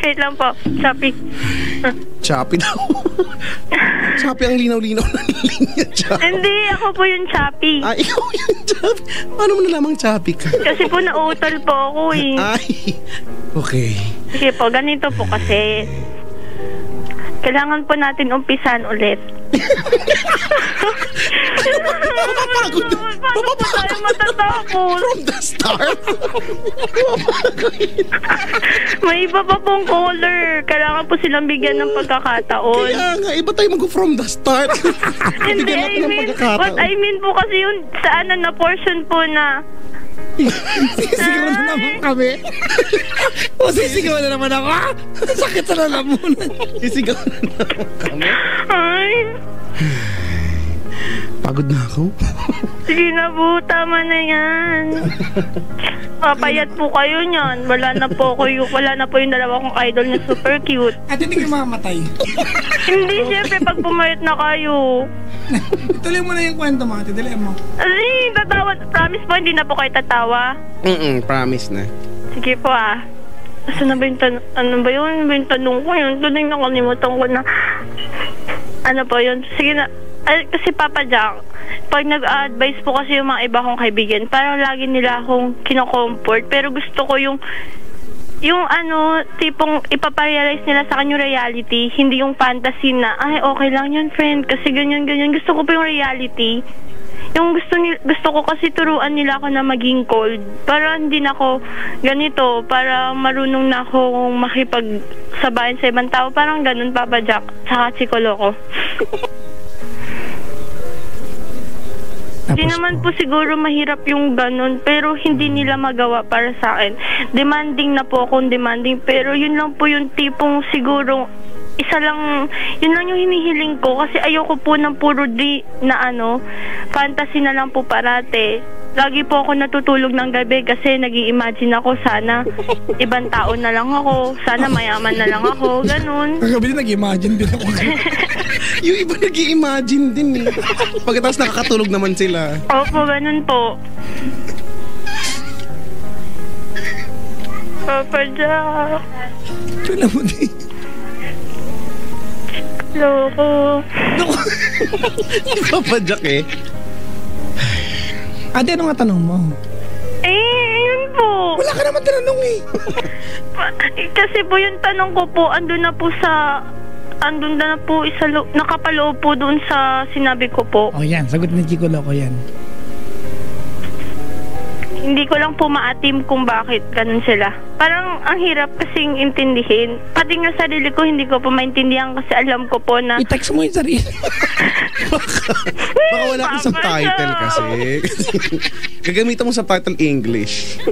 S5: wait lang po, Choppy.
S1: Choppy daw. Choppy ang linaw-linaw na linya, Choppy.
S5: Hindi, ako po yung Choppy.
S1: Ikaw yung Choppy. Paano mo nalamang Choppy ka?
S5: Kasi po nautol po ako eh.
S1: Okay.
S5: Sige po, ganito po kasi. Kailangan po natin umpisan ulit.
S1: Mapapagod.
S5: Paano po tayo matatapos?
S1: From the start.
S5: May iba pa pong color. Kailangan po silang bigyan ng pagkakataon.
S1: Kaya nga, iba tayo mag-from the start.
S5: Hindi,
S1: Bigyan natin ng pagkakataon.
S5: what I mean po kasi yung sa na portion po na
S4: Sisigaw na naman kami. O sisigaw na naman ako. Sakit sa lalamunan.
S1: Sisigaw na naman kami.
S5: ay,
S1: Pagod na ako.
S5: sige na po, tama na yan. Papayat po kayo niyan. Wala na po yung dalawa kong idol na super cute.
S4: At hindi kayo makamatay.
S5: Hindi, syempre pag pumayat na kayo.
S4: Tuloy mo na yung kwento mo, ate. Dali mo.
S5: Ay, tatawa. Promise po, hindi na po kayo tatawa.
S1: Promise na.
S5: Sige po Asa na ba yung tanong? Ano ba yung tanong ko yun? Tuloy na kalimutan ko na. Ano po yun? Sige na. Kasi Papa Jack, pag nag-advise po kasi yung mga iba kong kaibigan, parang lagi nila akong kino-comfort. Pero gusto ko yung tipong ipaparealize nila sa akin yung reality, hindi yung fantasy na, ay, okay lang yun, friend, kasi ganyan. Gusto ko pa yung reality. Yung gusto ko kasi turuan nila ako na maging cold. Para hindi na ako ganito, para marunong na ako makipagsabayan sa ibang tao. Parang ganun, Papa Jack, saka Chico Loco. Hindi naman po siguro mahirap yung ganun, pero hindi nila magawa para sa akin. Demanding na po akong demanding, pero yun lang po yung tipong siguro, yun lang yung hinihiling ko, kasi ayoko po ng puro fantasy na lang po parate. Lagi po ako natutulog ng gabi kasi nag-i-imagine ako, sana ibang tao na lang ako, sana mayaman na lang ako, ganun.
S4: Kagabi din nag-imagine din ako.
S1: Yung iba nag-i-imagine din eh. Pagkatapos nakakatulog naman sila.
S5: Opo, ganun po. Papa Jack.
S4: Wala mo din.
S5: Loko.
S1: Papa Jack eh.
S4: Ate, ano nga tanong mo?
S5: Yun po.
S4: Wala ka naman tinanong eh.
S5: Kasi po yung tanong ko po, andun na po, nakapaloob po doon sa sinabi ko po.
S4: O yan, sagot ni Chico Loco yan.
S5: Hindi ko lang po maatim kung bakit ganun sila. Parang ang hirap kasing intindihin. Pati nga sarili ko, hindi ko po maintindihan kasi alam ko po na...
S4: I-text mo yung sarili.
S1: Baka wala kang subtitle kasi. Gagamitan mo subtitle English.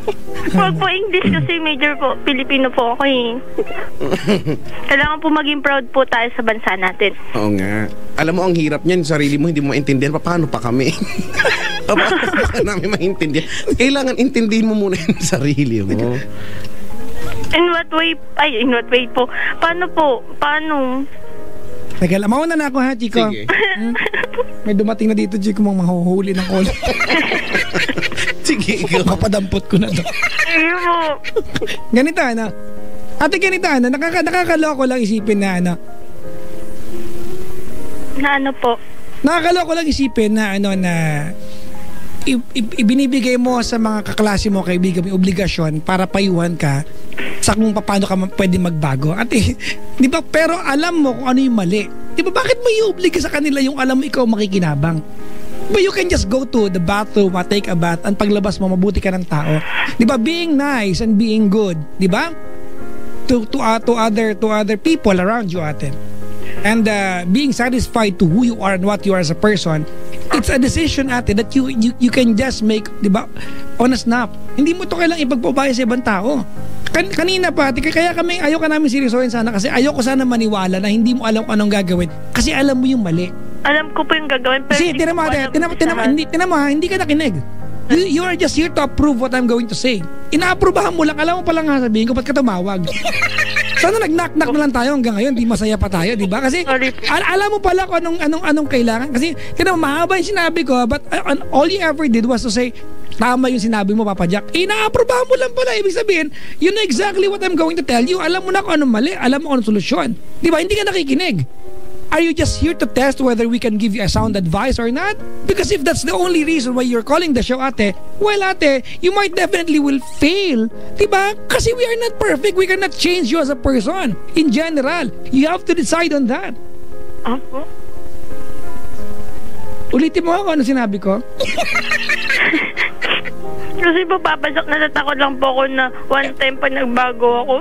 S5: Huwag po English kasi major po, Pilipino po ako eh. Kailangan po maging proud po tayo sa bansa natin.
S1: Oo nga. Alam mo, ang hirap niyan, sarili mo hindi mo maintindihan, paano pa kami? Baka namin maintindihan. Kailangan intindihin mo muna yung sarili mo.
S5: In what way po? Paano po? Paano?
S4: Teka lang, mauna na ako ha, Chico.
S1: Sige.
S4: May dumating na dito, Chico, mga mahuhuli ng call.
S1: Sige, ikaw.
S4: Mapadampot ko na to.
S5: Sige po.
S4: Ganito, ano? Ate, ganito, ano? Nakakaloko lang isipin na, ano?
S5: Na ano po?
S4: Nakakaloko lang isipin na, ano, na ibinibigay mo sa mga kaklase mo, kaibigan mo, yung obligasyon para payuhan ka sa kung paano ka pwede magbago. At di ba, pero alam mo kung ano yung mali. Di ba, bakit mo i-obliga sa kanila yung alam mo ikaw makikinabang? But you can just go to the bathroom, take a bath, and paglabas mo, mabuti ka ng tao. Di ba, being nice and being good, di ba? To other people around you, ate. And being satisfied to who you are and what you are as a person, it's a decision, ate, that you can just make, di ba, on a snap. Hindi mo to kailang ipagpabaya sa ibang tao. Kanina pa, kaya kami, ayoko namin seryosohin sana kasi ayoko sana maniwala na hindi mo alam kung anong gagawin. Kasi alam mo yung mali.
S5: Alam ko po yung gagawin, pero
S4: Kasi tinan mo, hindi ka nakinig. You are just here to approve what I'm going to say. Inaaprubahan mo lang, alam mo palang nga sabihin ko, ba't ka tumawag? Sana nag-knock-knock na lang tayo hanggang ngayon, di masaya pa tayo, di ba? Kasi alam mo pala kung anong kailangan. Kasi tinan mo, mahaba yung sinabi ko, but all you ever did was to say, tama yung sinabi mo, Papa Jack. Inaaprubahan mo lang pala. Ibig sabihin, you know exactly what I'm going to tell you. Alam mo na kung anong mali. Alam mo kung anong solusyon. Di ba? Hindi ka nakikinig. Are you just here to test whether we can give you a sound advice or not? Because if that's the only reason why you're calling the show, ate, well, ate, you might definitely will fail. Di ba? Kasi we are not perfect. We cannot change you as a person. In general, you have to decide on that.
S5: Opo.
S4: Ulitin mo ako ano sinabi ko.
S5: Kasi po, Papa Jack, natatakot lang po ako na one time pa nagbago ako,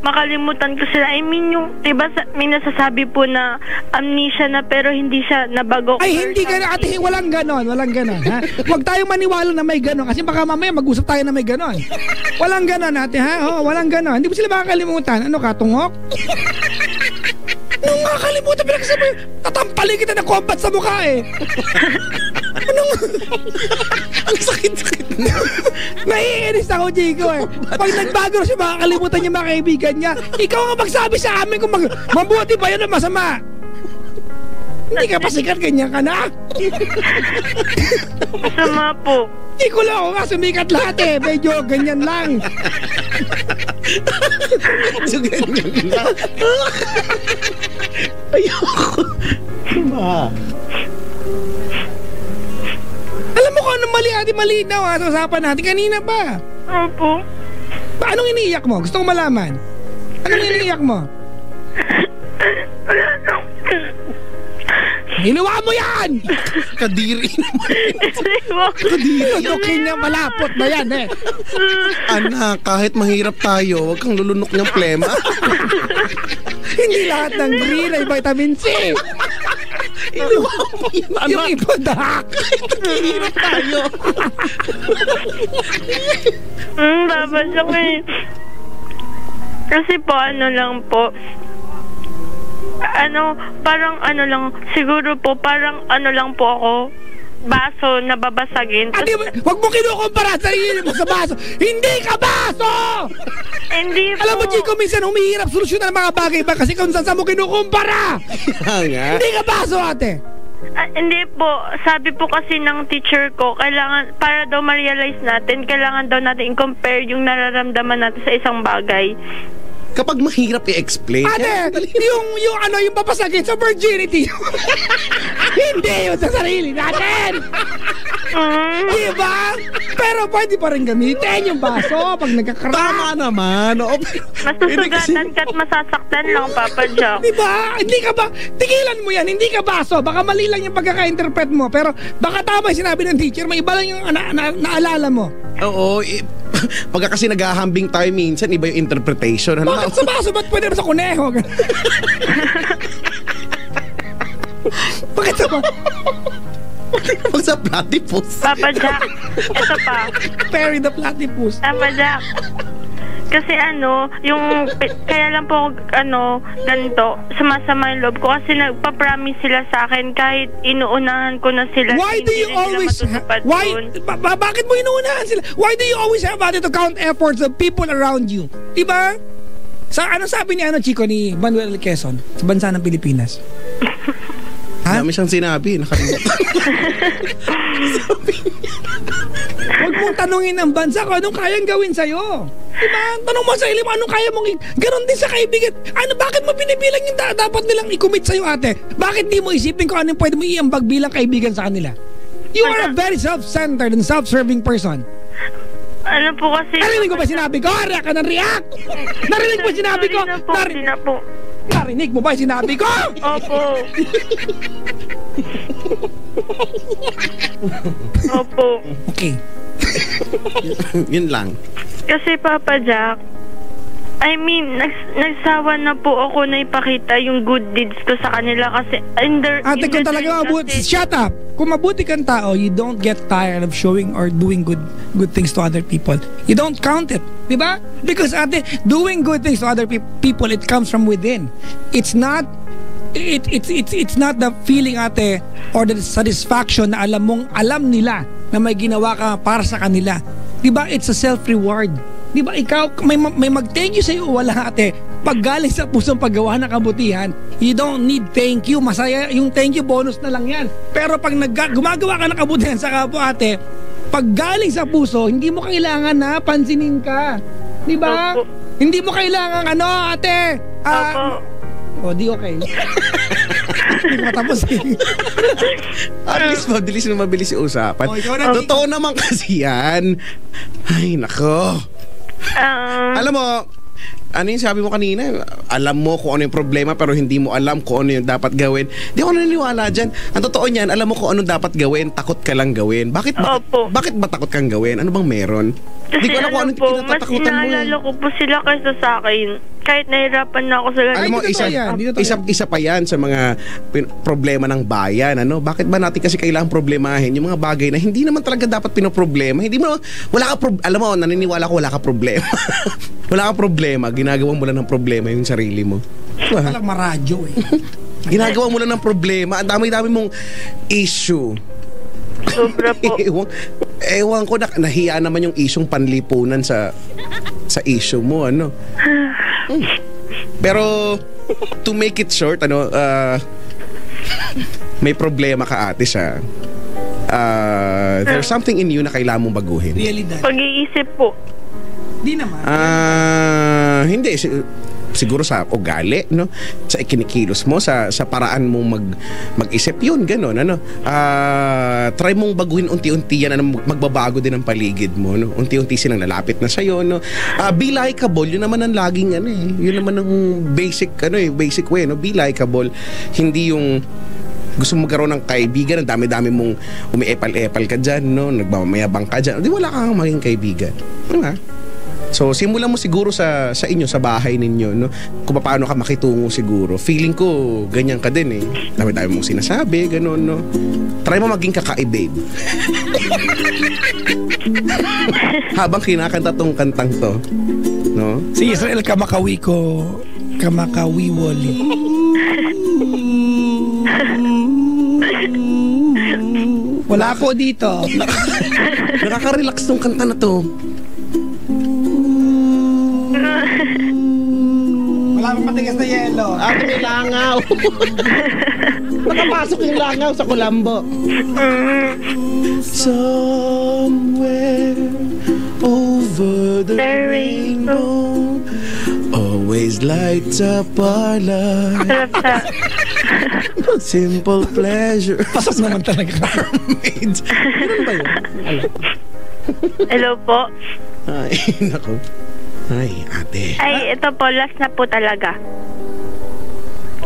S5: makalimutan ko sila. I mean, yung, diba, may nasasabi po na amnesia na pero hindi siya nabago.
S4: Ay, hindi gano'n, ate, walang ganon, ha? Huwag tayong maniwala na may ganon, kasi baka mamaya mag-usap tayo na may ganon. Walang ganon, ate, ha? Oo, walang ganon. Hindi mo sila makakalimutan. Ano ka, tungok? Nung makakalimutan, pinagsasabi, tatampalin kita ng combat sa mukha, eh.
S1: Ang sakit-sakit na.
S4: Naiinis ako, Chico, eh. Pag nagbago siya, makakalimutan niya mga kaibigan niya. Ikaw ang magsabi sa amin kung mabuti ba yun o masama. Hindi ka pa sikat, ganyan ka na.
S5: Masama po.
S4: Ikaw lang ako nga, sumikat lahat eh. Medyo ganyan lang.
S1: So, ganyan lang. Ayoko. Diba?
S4: Alam mo kung anong mali, ate, malinaw ha, sa usapan natin kanina pa.
S5: Opo.
S4: Anong iniiyak mo? Gusto ko malaman. Anong iniiyak mo? Hinuwa mo yan!
S1: Kadiri naman.
S4: Kadiri. Lunukin niya, malapot na yan eh.
S1: Anak, kahit mahirap tayo, huwag kang lulunok niyang plema.
S4: Hindi lahat ng green ay vitamin C. Yung iba dahak.
S1: Mahirap tayo.
S5: Baba siya eh. Kasi po, lang po, parang lang, siguro po, parang lang po ako, baso na babasagin.
S4: Huwag mo kinukumpara sarili mo sa baso. Hindi ka baso!
S5: Hindi po.
S4: Alam mo, Chico, minsan humihirap solusyon ng mga bagay ba kasi kung saan mo kinukumpara. Hindi ka baso, ate.
S5: Hindi po. Sabi po kasi ng teacher ko, kailangan, para daw ma-realize natin, kailangan daw natin i-compare yung nararamdaman natin sa isang bagay.
S1: Kapag mahirap i-explain.
S4: Ate, yung papasagin sa virginity. Hindi yun sa sarili natin. Diba? Pero pwede pa rin gamitin yung baso pag nagkakaroon.
S1: Tama naman.
S5: Masusugatan ka at masasaktan lang, Papa Jack.
S4: Diba? Hindi ka ba? Tigilan mo yan. Hindi ka baso. Baka mali lang yung pagkaka-interpret mo. Pero baka tama yung sinabi ng teacher. May iba lang yung naalala mo.
S1: Oo. Pagka kasi naghahambing tayo minsan, iba yung interpretation.
S4: Bakit sa baso? Ba't pwede naman sa kuneho? Bakit sa baso?
S1: Pag sa platypus.
S5: Papa Jack, ito pa.
S4: Perry the platypus.
S5: Papa Jack, Kasi kaya lang po ganito, sumasama yung loob ko kasi nagpa-promise sila sa akin kahit inuunahan ko na sila.
S4: Why do you always bakit mo inuunahan sila? Why do you always have to count efforts of people around you? Diba? Ano sabi ni Chico ni Manuel Quezon sa bansa ng Pilipinas?
S1: Dami siyang sinabi, nakalimutan.
S4: Huwag mong tanungin ang bansa kung anong kayang gawin sa'yo. Diba? Tanong mo sa ilim, anong kaya mong ganon din sa kaibigan. Bakit mo binibilang yung dapat nilang i-commit sa'yo, ate? Bakit di mo isipin kung anong pwede mo iambag bilang kaibigan sa kanila? You are a very self-centered and self-serving person.
S5: Ano po kasi...
S4: Narinig mo ba sinabi ko? React ka ng react! Narinig mo sinabi ko?
S5: Hindi na po.
S4: Narinig mo ba sinabi ko?
S5: Opo. Opo.
S4: Okay.
S1: Yun lang.
S5: Kasi Papa Jack, nagsawa na po ako na ipakita yung good deeds ko sa kanila kasi
S4: ate, kung talaga mabuti, shut up! Kung mabuti kang tao, you don't get tired of showing or doing good things to other people. You don't count it. Diba? Because ate, doing good things to other people, it comes from within. It's not not the feeling, ate, or the satisfaction na alam nila na may ginawa ka para sa kanila. Diba? It's a self-reward. Diba? Ikaw, may mag-thank you sa'yo, wala, ate. Pag galing sa pusong paggawa ng kabutihan, you don't need thank you. Masaya, yung thank you bonus na lang yan. Pero pag gumagawa ka ng kabutihan sa kapwa, ate, pag galing sa puso, hindi mo kailangan na pansinin ka. Diba?
S5: Opo.
S4: Hindi mo kailangan ate. Di okay. Hindi ko matapos eh.
S1: At least mabilis yung usapan. Totoo naman kasi yan. Ay, nako. Alam mo, ano yung sabi mo kanina? Alam mo kung ano yung problema pero hindi mo alam kung ano yung dapat gawin. Di ako naniniwala dyan. Ang totoo niyan, alam mo kung ano dapat gawin, takot ka lang gawin. Bakit ba takot kang gawin? Ano bang meron? Hindi ko alam kung ano kinatatakutan mo. Mas
S5: inaalala ko po sila kaysa sa akin. Kahit nahirapan na ako sa ganyan.
S1: Alam mo, isa pa yan sa mga problema ng bayan. Bakit ba natin kasi kailangan problemahin yung mga bagay na hindi naman talaga dapat pinoproblema? Alam mo, naniniwala ko wala ka problema. Wala ka problema. Ginagawa mo lang ng problema yung sarili mo.
S4: Walang maradyo eh.
S1: Ginagawa mo lang ng problema. Ang dami-dami mong issue.
S5: Sobra po.
S1: Ewan ko, nahiya naman yung isyong panlipunan sa issue mo, Pero to make it short, may problema ka, ate, sa there's something in you na kailangan mong baguhin.
S4: Realidad.
S5: Pag-iisip po.
S4: Di naman.
S1: Hindi. Siguro sa ugali, sa ikinikilos mo, sa paraan mong mag-isip yun, gano'n, try mong baguhin unti-unti yan, magbabago din ang paligid mo, unti-unti silang lalapit na sa'yo, be likeable, yun naman ang laging, yun naman ang basic, basic way, be likeable, hindi yung gusto mo magkaroon ng kaibigan, ang dami-dami mong umiepal-epal ka dyan, nagmamayabang ka dyan, di wala kang maging kaibigan, diba? So, simulan mo siguro sa inyo, sa bahay ninyo, kung paano ka makitungo siguro. Feeling ko, ganyan ka din eh. Dami-dami mong sinasabi, gano'n, Try mo maging kakaibig. Habang kinakanta tong kantang to,
S4: Si Israel Kamakawiwoli. Wala po dito.
S1: Nakaka-relax tong kanta na to.
S4: Wala pang matigas na yelo.
S1: May langaw. Nakapasok yung langaw sa kulambo. Somewhere over the rainbow always lights up our life. Simple pleasure.
S4: Pasok naman talaga.
S1: Mermaids. Ganun ba yun?
S5: Hello po.
S1: Ay, naku. Ay, ate.
S5: Ay, ito po, last na po talaga.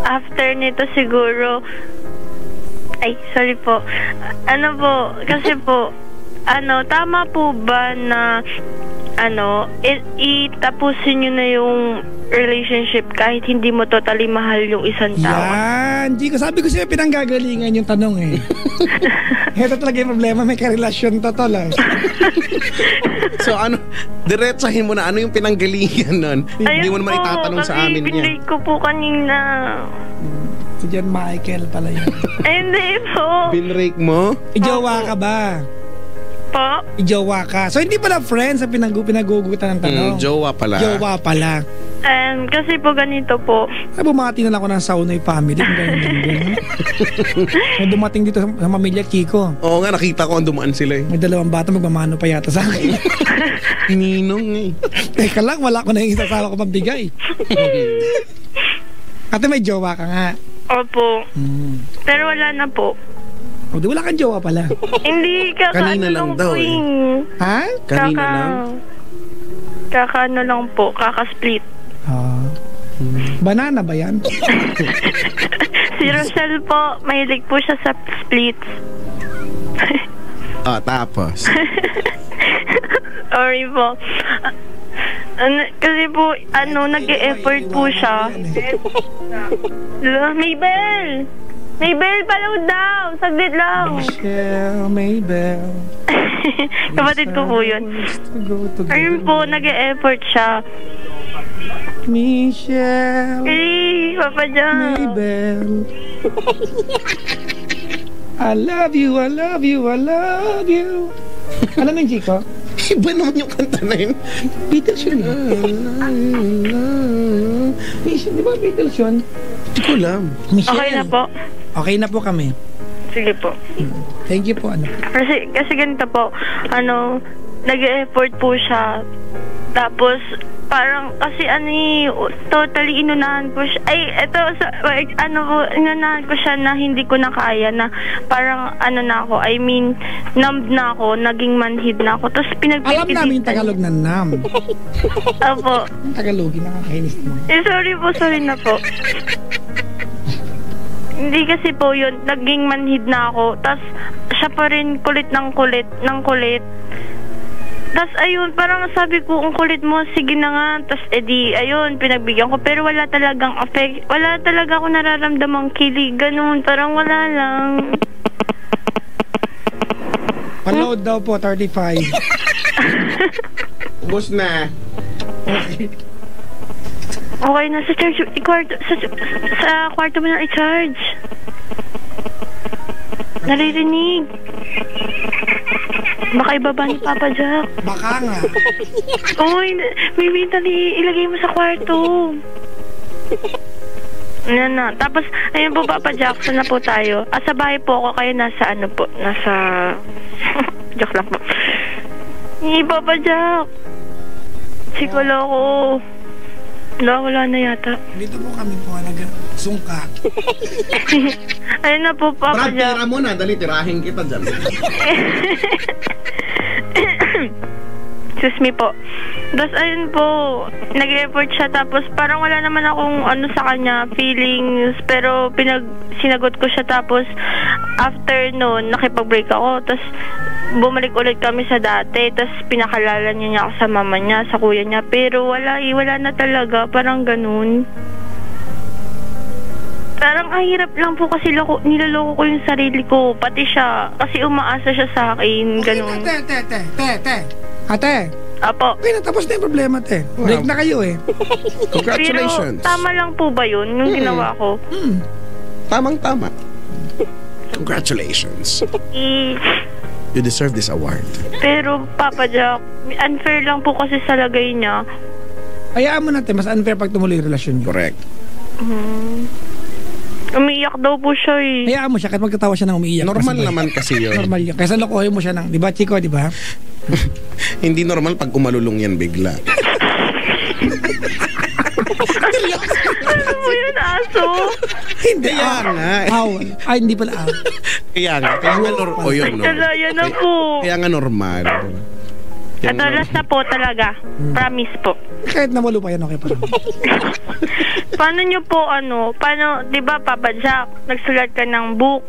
S5: After nito siguro, sorry po. Kasi po, tama po ba na itapusin nyo na yung relationship kahit hindi mo totally mahal yung isang tao.
S4: Yan. Chico, sabi ko sa'yo, pinanggagalingan yung tanong eh. Ito talaga yung problema, may karelasyon to lang.
S1: So diretsahin mo na ano yung pinanggalingan nun. Hindi mo naman itatanong sa amin yan.
S5: Binrate ko po kanina.
S4: Si John Michael pala yun.
S5: Hindi po.
S1: Binrake mo?
S4: Ijowa ka ba?
S5: Po?
S4: Ijowa ka. So hindi pala friends ang pinagugutan ng tanong.
S1: Jowa pala.
S4: Jowa pala.
S5: Kasi po ganito po.
S4: Ay, bumati na lang ako ng Saunoy family. Ganyan. May dumating dito sa pamilya, Kiko.
S1: Oo nga, nakita ko ang dumaan sila eh.
S4: May 2 bata magmamano pa yata sa akin.
S1: Ninong eh.
S4: Teka lang, wala ko na yung isasawa ko pambigay. Ate, may jowa ka nga.
S5: Opo. Pero wala na po.
S4: O, di wala kang jowa pala.
S5: Hindi,
S1: Kanina lang daw eh.
S4: Ha?
S1: Kanina lang?
S5: Kakaano lang po, kaka-split.
S4: Banana ba yan?
S5: Si Rochelle po, mahilig po siya sa splits.
S1: Tapos?
S5: Sorry po. Kasi po, nag-e-effort po siya. Maybell! Maybell, paload daw! Saglit lang!
S4: Michelle, Maybell.
S5: Kapatid ko po yun. Ayun po, nag-e-effort siya.
S4: Michelle,
S5: Papa Jack.
S4: Maybell. I love you, I love you, I love you. Alam mo yung Chico?
S1: Iba naman yung kanta na yun.
S4: Beatles yun. Michelle, di ba Beatles yun?
S1: Hindi ko alam.
S4: Michelle.
S5: Okay na po.
S4: Okay na po kami.
S5: Sige po.
S4: Thank you po.
S5: Kasi ganito po, nag-e-effort po siya. Tapos, parang, kasi totally inunahan ko siya. Inunahan ko siya na hindi ko na kaya na parang, na ako, numbed na ako, naging manhid na ako. Tapos, pinagpipilitan.
S4: Alam namin yung Tagalog na nam.
S5: Opo.
S4: Tagalogin, nakakainis naman.
S5: Sorry na po. Hindi kasi po yun, naging manhid na ako. Tapos, siya pa rin kulit. Tapos ayun, parang sabi ko, ang kulit mo, sige na nga. Tapos ayun, pinagbigyan ko. Pero wala talagang affect. Wala talaga ako nararamdamang kilig. Ganun, parang wala lang.
S4: Paload daw po, 35.
S1: Ubus na.
S5: Okay na, sa kwarto mo na i-charge. Naririnig. Baka ibaba ni Papa Jack.
S4: Baka nga.
S5: Uy, may dali, ilagay mo sa kwarto. Na. Tapos, ayun po, Papa Jack, saan na po tayo? Sa bahay po ako, kayo nasa nasa... Joke lang po. Papa Jack. Sikolo ko. Wala na yata.
S4: Dito po kami po sungka.
S5: Ayun na po, Papa
S1: Brad,
S5: Jack.
S1: tira mo na. Dali, tirahin kita dyan.
S5: Excuse me po. Tapos ayun po, nag-effort siya, tapos parang wala naman akong sa kanya, feelings, pero sinagot ko siya, tapos after noon, nakipag-break ako, tapos bumalik ulit kami sa dati, tapos pinakalala niya ako sa mama niya, sa kuya niya, pero wala na talaga, parang ganun. Parang ang hirap lang po kasi niloloko ko yung sarili ko, pati siya, kasi umaasa siya sa akin, ganun.
S4: Ate.
S5: Apo.
S4: Okay na, tapos na yung problema, te. Break na kayo eh.
S1: Congratulations.
S5: Pero tama lang po ba yun, yung ginawa ko?
S1: Tamang-tama. Congratulations. You deserve this award.
S5: Pero, Papa Jack, unfair lang po kasi sa lagay niya.
S4: Hayaan mo natin, mas unfair pag tumuloy yung relasyon niyo.
S1: Correct.
S5: Umiiyak daw po siya eh.
S4: Hayaan mo siya, kahit magkatawa siya ng umiiyak.
S1: Normal naman kasi yun.
S4: Normal yun. Kaysa lokohin mo siya ng, di ba, Chico, di ba?
S1: Hindi normal pag umalulong yan bigla.
S5: Ano mo yun, aso?
S4: Hindi.
S1: Kaya nga.
S4: Ay, hindi pala
S1: Kaya nga normal. O yun, no?
S5: Kalaya na po.
S1: Kaya nga normal.
S5: At last na po talaga. Promise po.
S4: Kahit namalo pa yan, okay pa rin.
S5: Paano nyo po, di ba, Papa Jack, nagsulat ka ng book?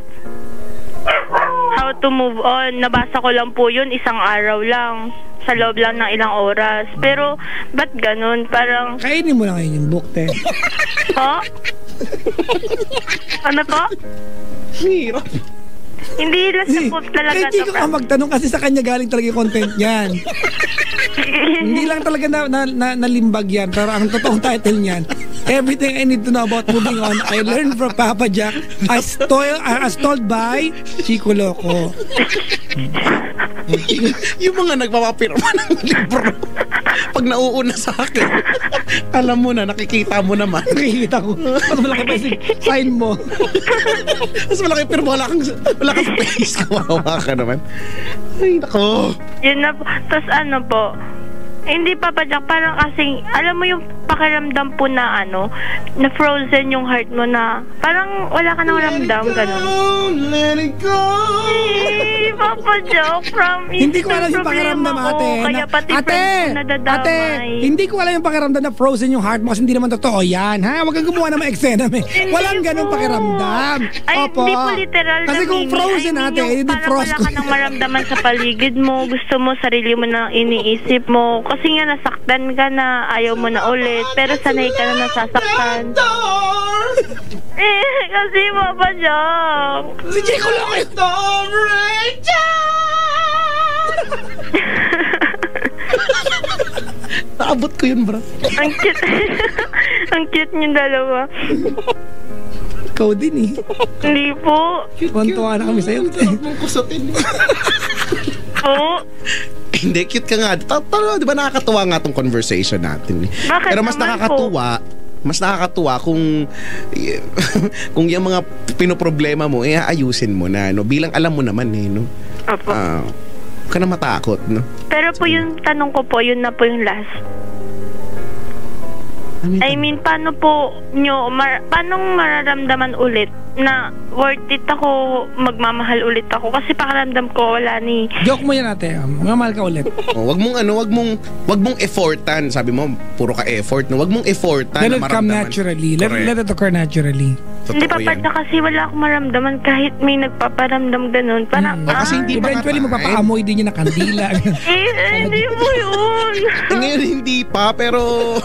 S5: How to move on. Nabasa ko lang po yun, isang araw lang. Sa loob lang ng ilang oras. Pero, ba't ganun? Parang,
S4: Kainin mo na ngayon yung book, te.
S5: po? Ano po?
S1: Hirap.
S5: Hindi lang sa po talaga
S4: Hindi
S5: to.
S4: ko ka magtanong kasi sa kanya galing talaga yung content niyan. Hindi lang talaga nalimbag yan. Pero ang totoong title niyan, Everything I Need to Know About Moving On, I Learned from Papa Jack, as told by Chico Loco.
S1: Yung mga nagpapapirma ng libro, pag nauuna sa akin, alam mo na, nakikita mo naman.
S4: Nakikita ko. Mas malaki pa yung sign mo.
S1: Mas malaki pero wala kang space. Kawawa ka naman. Ay, nako.
S5: Yun na po. Tapos ano po, hindi Papa Jack, parang kasing, alam mo yung pakiramdam po na na frozen yung heart mo na, parang wala ka nang ramdam, ganun.
S1: Let it go.
S5: Papa Jack, promise.
S4: Hindi ko alam yung pakiramdam, ate.
S5: Kaya pati friends ko nadadamay.
S4: Hindi ko alam yung pakiramdam na frozen yung heart mo kasi hindi naman totoo yan, ha? Huwag kang gumawa ng mga eksena, me. Walang ganun pakiramdam.
S5: Ay,
S4: Opo.
S5: hindi po literal
S4: kasi
S5: na
S4: kung
S5: meaning.
S4: frozen, ate, hindi
S5: parang
S4: frost.
S5: wala ka nang maramdaman sa paligid mo. Gusto mo, sarili mo na iniisip mo. Kasi nga nasaktan ka na, ayaw mo na ulit. Pero sanay ka na nasasaktan. Kasi Papa Jack.
S4: Si Chico Loco yun.
S1: Naabot ko yun, bro.
S5: Ang cute. Ang cute niyong dalawa.
S4: Ikaw din, eh.
S5: Hindi po.
S4: Tuwan-tuwa na kami sa'yo.
S1: Mong kusutin.
S5: Po.
S1: Hindi, cute ka nga. Di ba nakakatuwa nga tong conversation natin?
S5: Bakit
S1: Pero mas
S5: naman
S1: nakakatuwa kung kung yung mga pinoproblema mo, ayusin mo na, no? Bilang alam mo naman, no?
S5: Opo.
S1: Huwag ka na matakot, no?
S5: Pero po yung tanong ko po, yun na po yung last. I mean, paano po nyo, paano mararamdaman ulit na worth it ako, magmamahal ulit ako? Kasi pakiramdam ko wala ni...
S4: Joke mo yan, ate. Mamahal ka ulit.
S1: Wag mong effortan. Sabi mo, puro ka effort, no? Wag mong effortan
S4: Let
S1: na
S4: it come
S1: maramdaman.
S4: naturally.
S1: Correct.
S4: Let it occur naturally.
S5: Hindi pa
S1: Totoo yan.
S5: kasi wala akong maramdaman kahit may nagpaparamdam ganun. Parang,
S1: kasi hindi pa
S4: Eventually,
S1: nga
S4: magpapaamoy din yun na kandila.
S5: hindi mo yun.
S1: Ngayon hindi pa, pero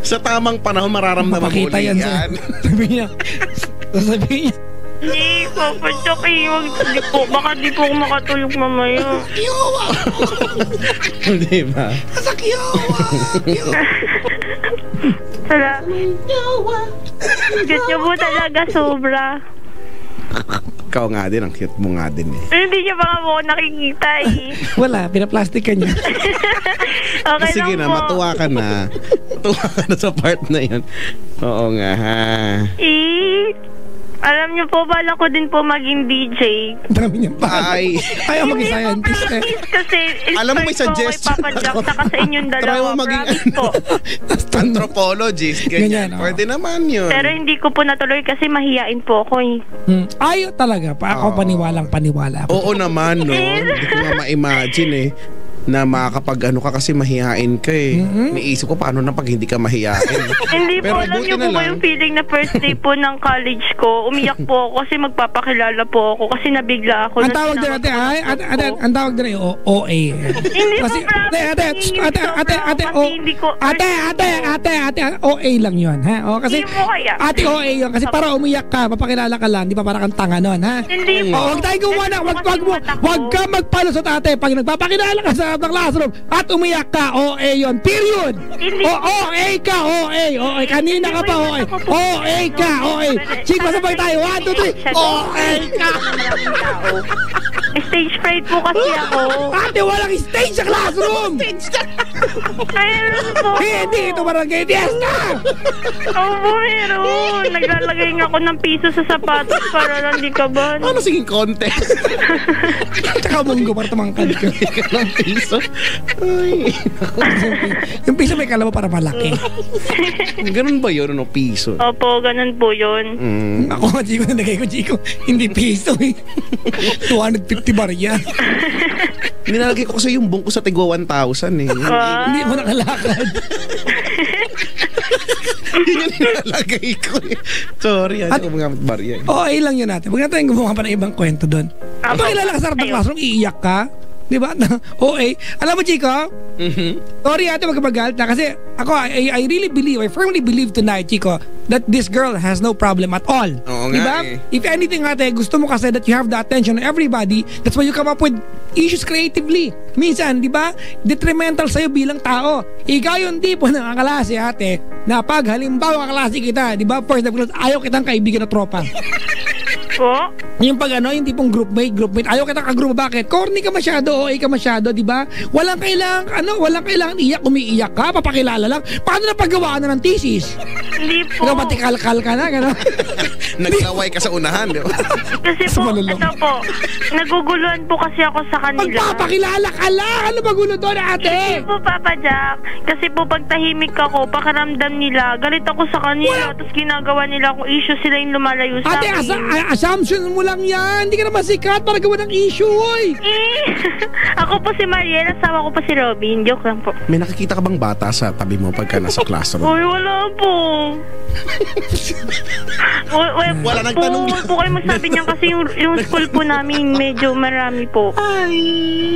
S1: sa tamang panahon mararamdaman mo
S4: Mapakita
S1: ulit
S4: yan.
S1: yan.
S4: Sabi niya. Sabi niya.
S5: Hindi, Papa Jack, baka di po ako makatulog mamaya.
S1: Di ba?
S5: Sala. Cute niyo po talaga, sobra.
S1: Ikaw nga din, ang cute mo nga din, eh.
S5: Hindi niya pa nga po ako nakikita eh.
S4: Wala, pinaplastic ka niya.
S5: Okay
S1: Sige
S5: lang
S1: na,
S5: po.
S1: matuwa ka na. Matuwa ka na sa part na yun. Oo nga, ha.
S5: Alam niyo po, bala ko din po maging DJ.
S4: Dami niya pa.
S1: Ay.
S4: Ayaw maging scientist, eh.
S5: Kasi
S1: Alam mo, may
S5: inspired po
S1: suggestion
S5: kay Papa Jack
S1: ako.
S5: saka sa inyong
S1: Try
S5: dalawa.
S1: mo maging
S5: Promise po.
S1: anthropologist, ganyan.
S4: Ganyan, oo.
S1: Pwede naman yun.
S5: Pero hindi ko po natuloy kasi mahiyain po ako eh.
S4: Ayaw talaga. Ako paniwalang-paniwala.
S1: Oo naman, no? Hindi ko nga ma-imagine, eh, na makakapag ano ka kasi mahihain ka, eh. Niisip ko paano na pag hindi ka mahihain.
S5: Hindi po,
S1: Pero
S5: alam
S1: buti
S5: niyo
S1: na
S5: po ba
S1: lang.
S5: yung feeling na first day po ng college ko, umiyak po ako kasi magpapakilala po ako kasi nabigla ako.
S4: Ang tawag din natin, ang tawag din ay OA.
S5: Hindi
S4: Kasi,
S5: po, promise.
S4: ate, OA lang yun, ha? O, kasi,
S5: Hindi mo kaya.
S4: ate OA yun, kasi para umiyak ka, papakilala ka lang, di ba para kang tanga nun, ha?
S5: Hindi po.
S4: O, huwag tayo gumawa na, wag ka magpalusot, ate, pag nagpapakilala ka sa classroom at umiyak ka, OA yun, period!
S5: Hindi.
S4: OA ka, OA, kanina ka pa, OA ka, OA. Sige, masabay tayo, 1, 2, 3, OA ka!
S5: Stage fright po kasi ako.
S4: Ate, walang stage sa classroom!
S5: Meron po.
S4: Hindi, ito barangay fiesta!
S5: Oo, meron. Naglalagay nga ako ng piso sa sapatos para lang di ka ba?
S1: Ano siging contest?
S4: Tsaka munggo para tumangkad ka.
S1: Ng piso? Ay.
S4: Yung piso may kalabaw para malaki.
S1: Ganun ba yun, ano, piso?
S5: Opo, ganun po yun.
S4: Ako, Chico, nalagay ko, Chico. Hindi piso, eh. 250 bar yan.
S1: Nilalagay ko kasi yung bungko sa tigwa 1,000, eh.
S4: Hindi mo nakalakad.
S1: Yun yung nilalagay ko eh. Sorry,
S4: At-
S1: ano ko mga barya eh.
S4: Okay lang yun natin. Huwag natin gumawa pa ng ibang kwento doon. Pakilala ka sa harap ng classroom, iiyak ka. Di ba? Okay. Alam mo, Chico? Sorry ate, magkapagalit na. Kasi ako, I really believe, I firmly believe tonight, Chico, that this girl has no problem at all.
S1: Oo
S4: Di
S1: nga
S4: ba?
S1: eh.
S4: If anything ate, gusto mo kasi that you have the attention of everybody, that's why you come up with issues creatively. Minsan, di ba? Detrimental sa'yo bilang tao. Ikaw yung tipo ng kaklase ate, na pag halimbawa kaklase kita, di ba? First, ayaw kitang kaibigan na tropa.
S5: Po?
S4: Yung pag ano, yung tipong groupmate, ayaw kita ka-group. Bakit? Corny ka masyado, OA ka masyado, di ba? Walang kailangan iyak, umiiyak ka, papakilala lang. Paano na paggawa na ng thesis?
S5: Hindi po.
S4: Ikaw pati kalkal ka na, gano'n?
S1: Naglaway ka sa unahan, di ba?
S5: Kasi
S4: Sa
S5: po,
S4: malulong.
S5: ito po, naguguluhan po kasi ako sa kanila.
S4: Magpapakilala ka lang! Ano ba gulo doon, ate?
S5: Hindi po, Papa Jack. Kasi po, pag tahimik ako, pakiramdam nila, galit ako sa kanila, tapos ginagawa nila kung issue sila yung lumalayo sa
S4: Ate,
S5: akin.
S4: assumption mo lang yan. Hindi ka naman sikat para gawa ng issue, oy.
S5: Ako po si Mariel, asawa ko po si Robin. Joke lang po.
S1: May nakikita ka bang bata sa tabi mo pagka nasa classroom?
S5: Uy, wala po.
S1: Wala, nagtanong
S5: Huwag po kayo magsabi niyan kasi yung school po namin medyo marami po.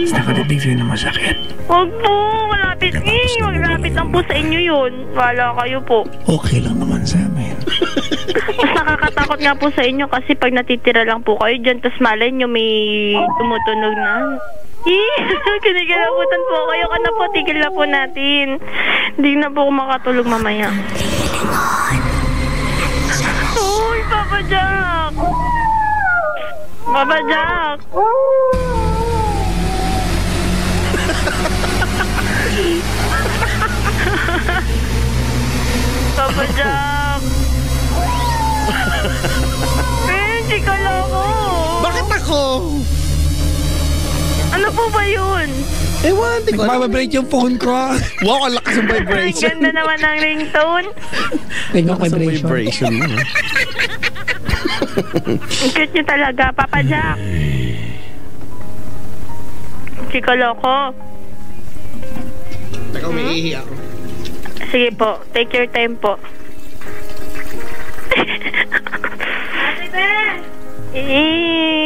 S4: Nakadibig sa'yo na masakit.
S5: Huwag po, malapit maglapit lang po sa inyo yun. Wala kayo po.
S4: Okay lang naman sa amin.
S5: Mas nakakatakot nga po sa inyo kasi pag natitira lang po kayo dyan, tas malay nyo may tumutunog na. Kinigalabutan po kayo ka na po, tigil na po natin. Hindi na po ako makatulog mamaya. Uy, Papa Jack! Papa Jack! Papa Jack! Hindi ka lang ako!
S1: Bakit ako?
S5: Ano po ba yun?
S1: Ewan, di ko alam.
S4: Nagbababrate yung phone ko.
S1: Wow, ang lakas ng
S5: Ang
S1: vibration.
S5: ganda naman ng ringtone.
S4: Tingnan ko
S1: Lakas ng
S4: vibration.
S1: vibration mo.
S5: Ang cute niyo talaga, Papa Jack. Chico Loco.
S1: Teka, umiihi ako.
S5: Sige po, take your time po.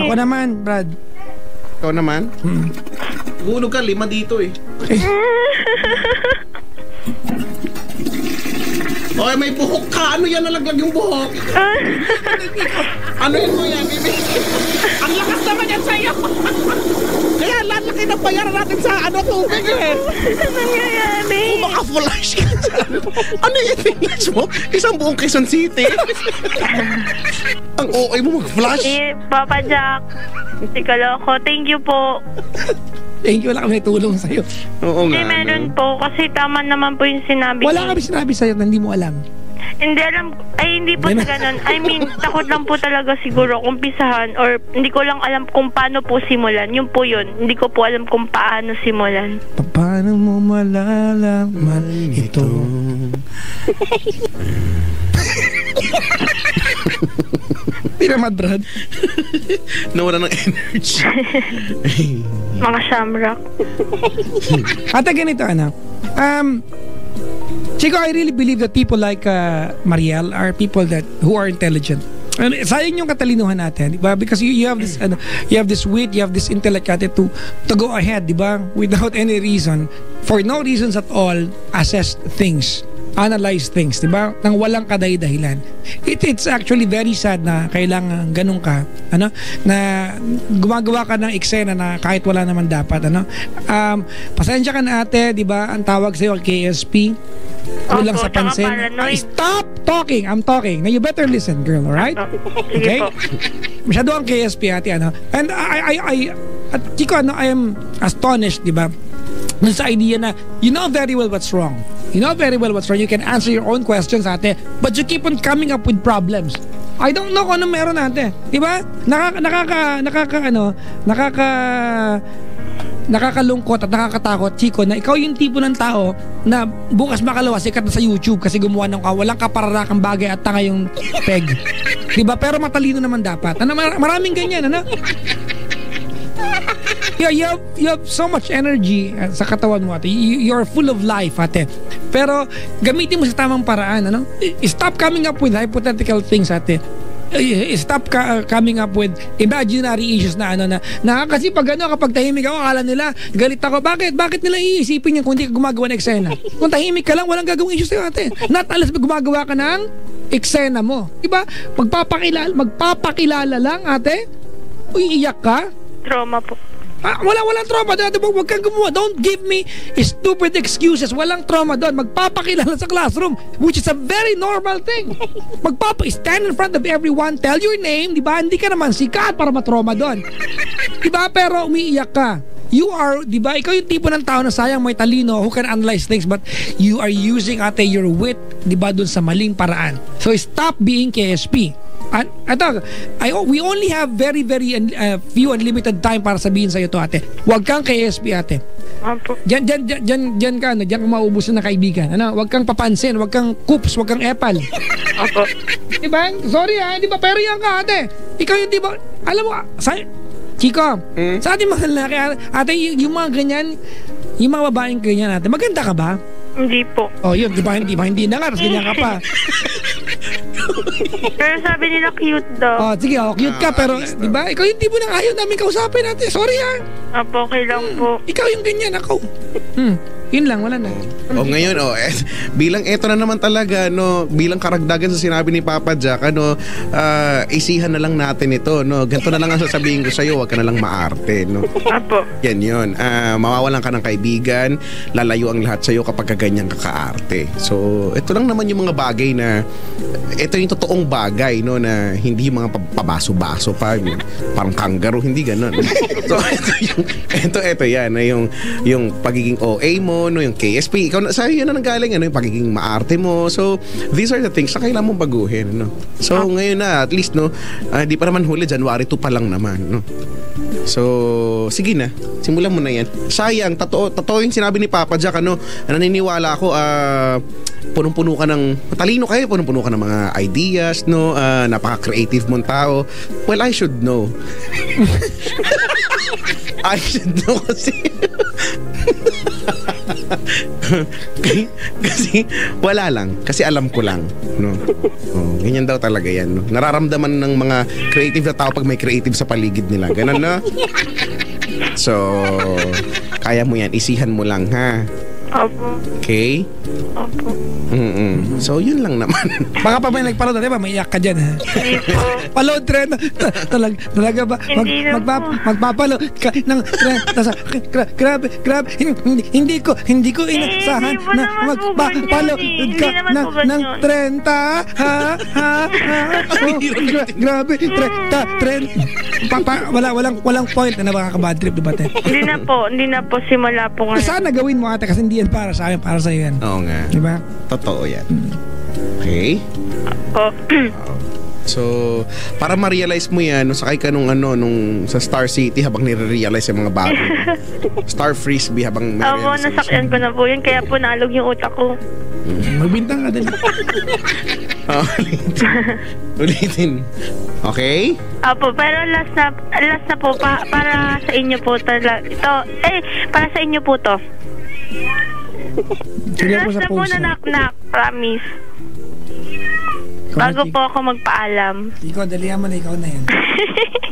S4: Ako naman, Brad.
S1: Ikaw naman? Hulog ka, 5 dito eh. Okay, may buhok ka. Ano yan? Nalaglag yung buhok. Ano yun mo yan, baby? Ang lakas naman yan sa'yo. Kaya lalaki na bayaran natin sa tubig eh.
S5: Ano nangyayari?
S1: Maka-flash ka dyan. Ano yung finish mo? Isang buong Quezon City. Ang okay mo mag-flash.
S5: Papa Jack. Chico Loco, thank you po.
S4: Thank you, wala kami tulong sa'yo.
S1: Oo
S5: Hindi,
S1: nga.
S5: meron po. Kasi tama naman po yung sinabi
S4: Wala
S5: ko.
S4: kami sinabi sa'yo na hindi mo alam.
S5: Hindi alam, ay hindi po sa ganun. I mean, takot lang po talaga siguro kumpisahan or hindi ko lang alam kung paano po simulan. Yun po yun. Hindi ko po alam kung paano simulan.
S4: Paano mo malalaman ito? Hindi naman, Brad.
S1: Nawala ng energy.
S5: Mga shamrock.
S4: Ate, ganito, Chico, I really believe that people like Mariel are people who are intelligent. And sayang yung katalinuhan natin, di ba? Because you have this you have this wit, you have this intellect ate to go ahead, di ba? Without any reason, for no reasons at all, assess things, analyze things, di ba? Nang walang kaday-dahilan. It's actually very sad na kailangan ganun ka, na gumagawa ka ng eksena na kahit wala naman dapat, pasensya ka na ate, di ba? Ang tawag sa'yo KSP.
S5: Opo,
S4: Lang sa
S5: tsaka
S4: pansin.
S5: paranoid.
S4: Stop talking! I'm talking. Now you better listen, girl, alright?
S5: Sige po.
S4: Masyado ang KSP ate, And at Chico, I am astonished, di ba? Dun sa idea na you know very well what's wrong. You know very well what's wrong. You can answer your own questions, ate. But you keep on coming up with problems. I don't know kung ano meron, ate. Di ba? Nakakalungkot at nakakatakot, Chico, na ikaw yung tipo ng tao na bukas makalawa sikat na sa YouTube kasi gumawa ng walang kapararakang bagay at tanga yung peg. Diba? Pero matalino naman dapat. Maraming ganyan, You have so much energy sa katawan mo, ate. You're full of life, ate. Pero gamitin mo sa tamang paraan, ano? Stop coming up with hypothetical things, ate. Stop coming up with imaginary issues na kasi kapag tahimik ako, akala nila galit ako. Bakit nila iisipin yan kung hindi ka gumagawa ng eksena? Kung tahimik ka lang, walang gagawing issues sa'yo, ate. Not unless gumagawa ka ng eksena mo, diba? Magpapakilala lang, ate. Iiyak ka.
S5: Trauma po.
S4: Walang trauma doon. Huwag kang gumawa. Don't give me stupid excuses. Walang trauma doon. Magpapakilala sa classroom, which is a very normal thing. Stand in front of everyone, tell your name, di ba? Hindi ka naman sikat para matrauma doon. Di ba? Pero umiiyak ka. You are, di ba? Ikaw yung tipo ng tao na sayang may talino who can analyze things, but you are using, ate, your wit, di ba, doon sa maling paraan. So stop being KSP. We only have very few unlimited time para sabihin sa'yo to, ate. Huwag kang KSP, ate.
S5: Opo.
S4: Diyan ka maubos na kaibigan. Huwag kang papansin, huwag kang coops, huwag kang epal.
S5: Opo.
S4: Diba? Sorry di ba? Pero yan ka, ate. Ikaw yung diba, alam mo, Chico, sa ating mga lalaki, ate, yung mga ganyan, yung mga babaeng ganyan, ate, maganda ka ba?
S5: Hindi po.
S4: Oh, yun, diba? Hindi na nga, ganyan ka pa.
S5: Pero sabi nila cute daw.
S4: Oh, sige, cute ka, pero, di ba? Ikaw yung tipo ng ayaw namin kausapin natin. Sorry, ha?
S5: Opo, okay lang po.
S4: Ikaw yung ganyan, ako. Yun lang, wala na.
S1: Ngayon, bilang eto na naman talaga, bilang karagdagan sa sinabi ni Papa Jack, isihan na lang natin ito, ganito na lang ang sasabihin ko sa'yo, wag ka na lang maarte,
S5: Apo.
S1: Yan yun. Mawawalan ka ng kaibigan, lalayo ang lahat sa'yo kapag ganyan ka kaarte. So, ito lang naman yung mga bagay na, ito yung totoong bagay, na hindi yung mga pabaso-baso pa, parang kangaroo, hindi ganun. So, ito yan, yung pagiging OA mo, yung KSP, ikaw na, sa'yo yun na nanggaling, yung pagiging maarte mo. So, these are the things na kailangan mong baguhin, So, ngayon na, at least, di pa naman huli, January 2 pa lang naman, So, sige na, simulan mo na yan. Sayang, totoo yung sinabi ni Papa Jack, naniniwala ako, punong-puno ka ng, matalino kayo, punong-puno ka ng mga ideas, napaka-creative mong tao. Well, I should know. I should know kasi kasi wala lang, kasi alam ko lang, ganyan daw talaga yan, nararamdaman ng mga creative na tao pag may creative sa paligid nila, ganun na. So kaya mo yan, isihan mo lang, ha?
S5: Opo.
S1: Okay?
S5: Opo.
S1: So yun lang naman.
S4: Baka pa may nagpaload, diba? Maiyak ka dyan, ha?
S5: Hindi po.
S4: Paload trend. Talaga ba? Magpapaload ka ng trend. Grabe. Hindi ko inasahan na magpapaload ka ng 30. Grabe. Trend. Walang point na makaka-bad trip, diba, te?
S5: Hindi na po. Simula po ngayon.
S4: Sana gawin mo, ate, kasi hindi yan para sa akin, para sa iyo yan.
S1: Oo nga.
S4: Diba?
S1: Totoo yan. Okay? So, para ma-realize mo yan, sakay ka nung sa Star City habang nire-realize yung mga bago. Star Frisbee habang may
S5: Opo, nasakyan ko na po yun, kaya po nalog yung utak ko.
S4: Magbintang ka din.
S1: Ulitin. Okay?
S5: Opo, pero last na po, para sa inyo po talaga. Para sa inyo po to. Last na po na knock-knock, promise. Bago po ako magpaalam.
S4: Ikaw, dalihan mo na, ikaw na yan.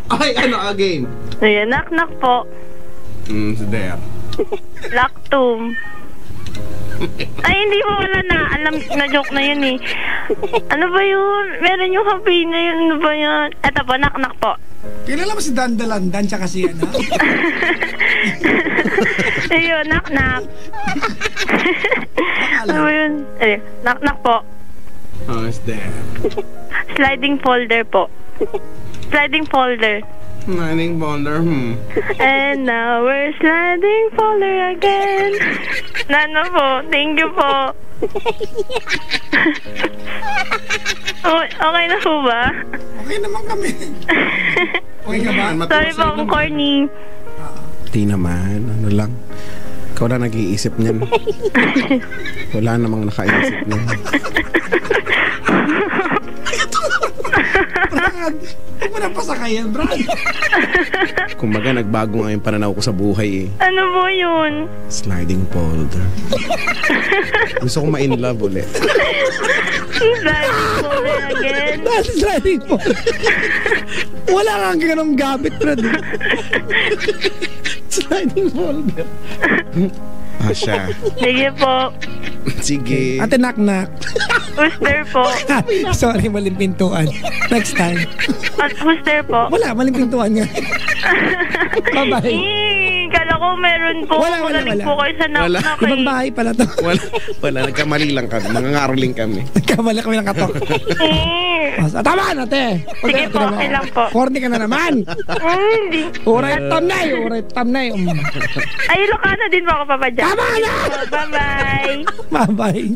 S1: Ay, again?
S5: Ayan, knock-knock po.
S1: There.
S5: Lactum. Ay, hindi mo wala na. Alam, na-joke na yun eh. Ano ba yun? Meron yung happy na yun. Ano ba yun? Eto po, knock-knock po.
S4: Kilala mo si Dandalandan tsaka si ano?
S5: Ayun, knock-knock. Ano ba yun? Knock-knock po.
S1: Oh, it's there.
S5: Sliding folder po. Sliding folder.
S1: Sliding folder,
S5: And now we're sliding folder again. Nano po, thank you po. Okay na po ba?
S4: Okay naman kami. Okay ka ba?
S5: Sorry po kung corny.
S1: Di naman, ano lang. Ikaw na nag-iisip niyan. Wala namang nakaisip niyan.
S4: Brad, huwag mo na pasakayan, Brad.
S1: Kumbaga, nagbago nga yung pananaw ko sa buhay eh.
S5: Ano po yun?
S1: Sliding folder. Gusto ko ma-in love ulit.
S5: Sliding folder again.
S4: Sliding po. Wala kang ganong gamit, Brad.
S1: Sliding folder. Siya.
S5: Sige po.
S1: Sige.
S4: Ate knock-knock.
S5: Who's there po?
S4: Sorry, maling pintuan. Next time.
S5: At who's there po?
S4: Wala, maling pintuan nga. Bye-bye.
S5: Kala ko meron po.
S4: Wala.
S5: Magaling po kayo sa knock-knock eh.
S4: Ibang bahay pala to.
S1: Wala. Nagkamali lang kami. Nangangaroling kami.
S4: Nagkamali kami ng katok. Tama na, te.
S5: Sige po, okay lang po.
S4: Corny ka na naman.
S5: Hindi.
S4: Uray tamnay.
S5: Ay, Ilocano din po ako papadyan.
S4: Tama na!
S5: Bye-bye.
S4: Bye-bye.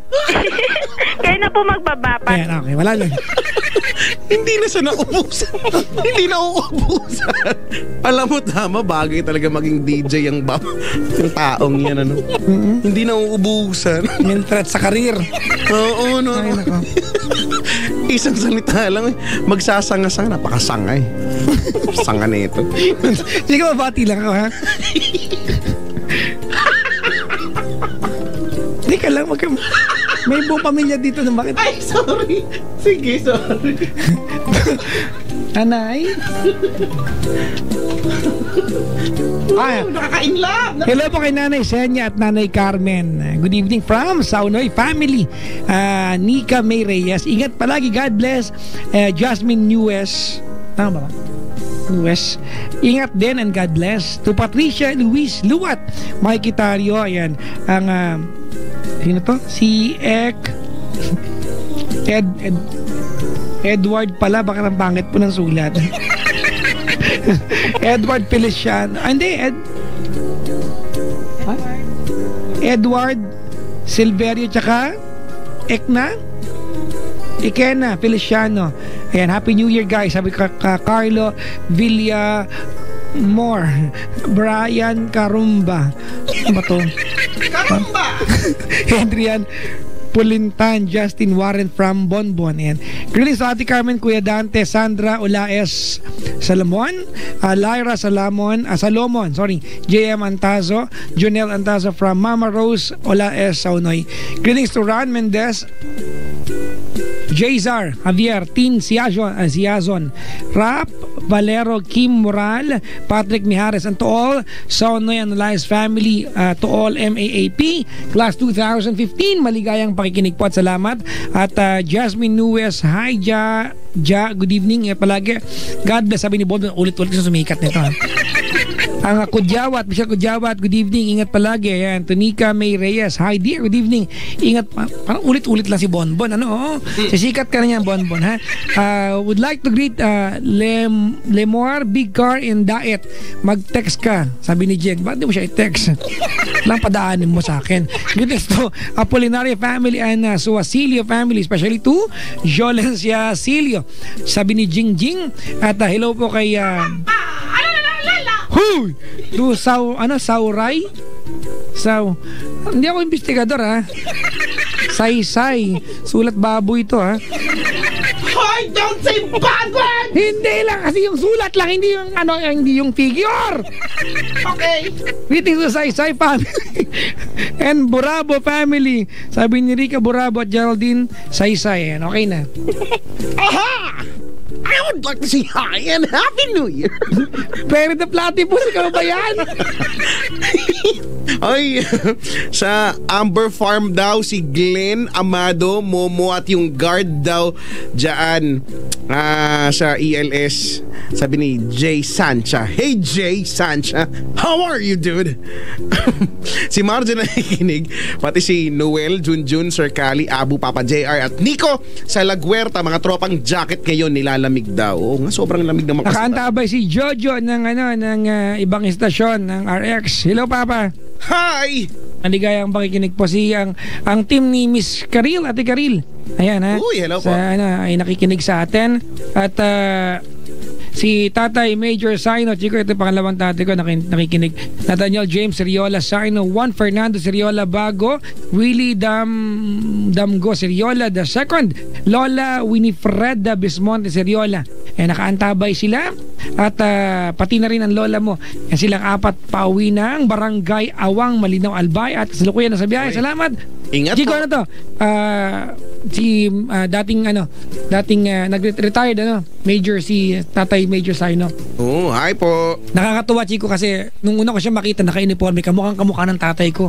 S5: Kayo na po magbabapat.
S4: Ayan, okay. Wala na.
S1: Hindi na siya nauubusan. Hindi na uubusan. Alam mo, tama, bagay talaga maging DJ yung taong yan, ano. Hindi na uubusan.
S4: May threat sa karir.
S1: Oo, no.
S4: Ay, nako.
S1: Isang salita lang, magsasanga-sanga. Napakasanga eh. Sanga na ito.
S4: Sige, mabati lang ako, ha? Hindi ka lang, may buong pamilya dito na bakit?
S1: Ay, sorry. Sige, sorry.
S4: Nanay?
S1: Nakaka-inlove.
S4: Hello po kay Nanay Senya at Nanay Carmen. Good evening from Saunoy family. Nika May Reyes. Ingat palagi. God bless. Jasmine Nuez. Tama ba? Nuez. Ingat din and God bless. To Patricia Luis Luat. Mikey Tario. Ayan. Ang sino to? Si Edward pala. Baka ang pangit po ng sulat. Edward Feliciano. Hindi, Edward Silverio tsaka Ikena Feliciano. Ayan, Happy New Year guys. Sabi ka Carlo Villa More, Brian Carumba. Ano ba to?
S1: Carumba!
S4: Adrian Pulintan, Justin Warren from Bonbon. Ayan. Greetings sa Ate Carmen, Kuya Dante, Sandra Olaes Salomon, Lyra Salomon, JM Antazo, Jonel Antazo from Mama Rose Olaes Saunoy. Greetings to Ron Mendez, Jazar, Javier, Tin Siazon, Rap, Valero, Kim Moral, Patrick Mijares, and to all Saunoy and Elias family, to all MAAP, Class 2015, maligayang pakikinig po at salamat. At Jasmine Nuez, hi Ja, good evening. Palagi, God bless, sabi ni Bob, ulit-ulit na sumikat nito. Ang Kudyawat, Michelle Kudyawat, good evening, ingat palagi. Ayan, Tonica May Reyes, hi dear, good evening. Ingat, parang ulit-ulit lang si Bonbon. Ano, sisikat ka na niyan, Bonbon, ha? Would like to greet Lemore, Big Car in Daet. Mag-text ka, sabi ni Jeg. Bakit di mo siya i-text? Lang padaanin mo sa akin. Greetings to Apolinaria family and Suasilio family, especially to Jolencia Silio. Sabi ni Jingjing. At hello po kay Huy! Do Sauray? Hindi ako investigador, ha? Say. Sulat baboy ito, ha?
S1: Hoy, don't say bad word!
S4: Hindi lang, kasi yung sulat lang, hindi yung figure!
S1: Okay.
S4: Greetings to Say family and Burabo family. Sabi ni Rica Burabo at Geraldine Say. Okay na.
S1: Aha! I would like to say hi and Happy New Year.
S4: Pero the platypus, ikaw ba yan?
S1: Ay, sa Amber Farm daw si Glenn Amado, Momo at yung guard daw dyan sa ELS. Sabi ni Jay Sancha. Hey Jay Sancha, how are you dude? Si Marjo na nakikinig, pati si Noel, Junjun, Sir Kali, Abu, Papa JR at Nico sa Laguerta, mga tropang jacket ngayon nilalamig daw. Oo nga, sobrang lamig naman.
S4: Nakaantabay si Jojo ng ibang istasyon ng RX. Hello Papa.
S1: Hi!
S4: Maligayang pakikinig po ang team ni Miss Karil, Ate Karil. Ayan, ha.
S1: Uy, hello po.
S4: Ay nakikinig sa atin. At Si Tatay Major Saino, Chico, ito yung pangalawang tatay ko nakikinig. Nathaniel James Seriola Saino, Juan Fernando Seriola Bago, Willie Damgo Seriola the second, Lola Winifreda Bismonte Seriola. Nakaantabay sila at pati na rin ang lola mo. Silang apat pauwi ng Barangay Awang, Malinaw, Albay at kasalukuyan na sa biyahe. Salamat.
S1: Ingat
S4: Chico,
S1: po.
S4: ano to? Si dating nag-retired Major, si Tatay Major Saino.
S1: Oh, hi po.
S4: Nakakatuwa, Chico, kasi nung una ko siya makita naka-uniforme, kamukha ng tatay ko.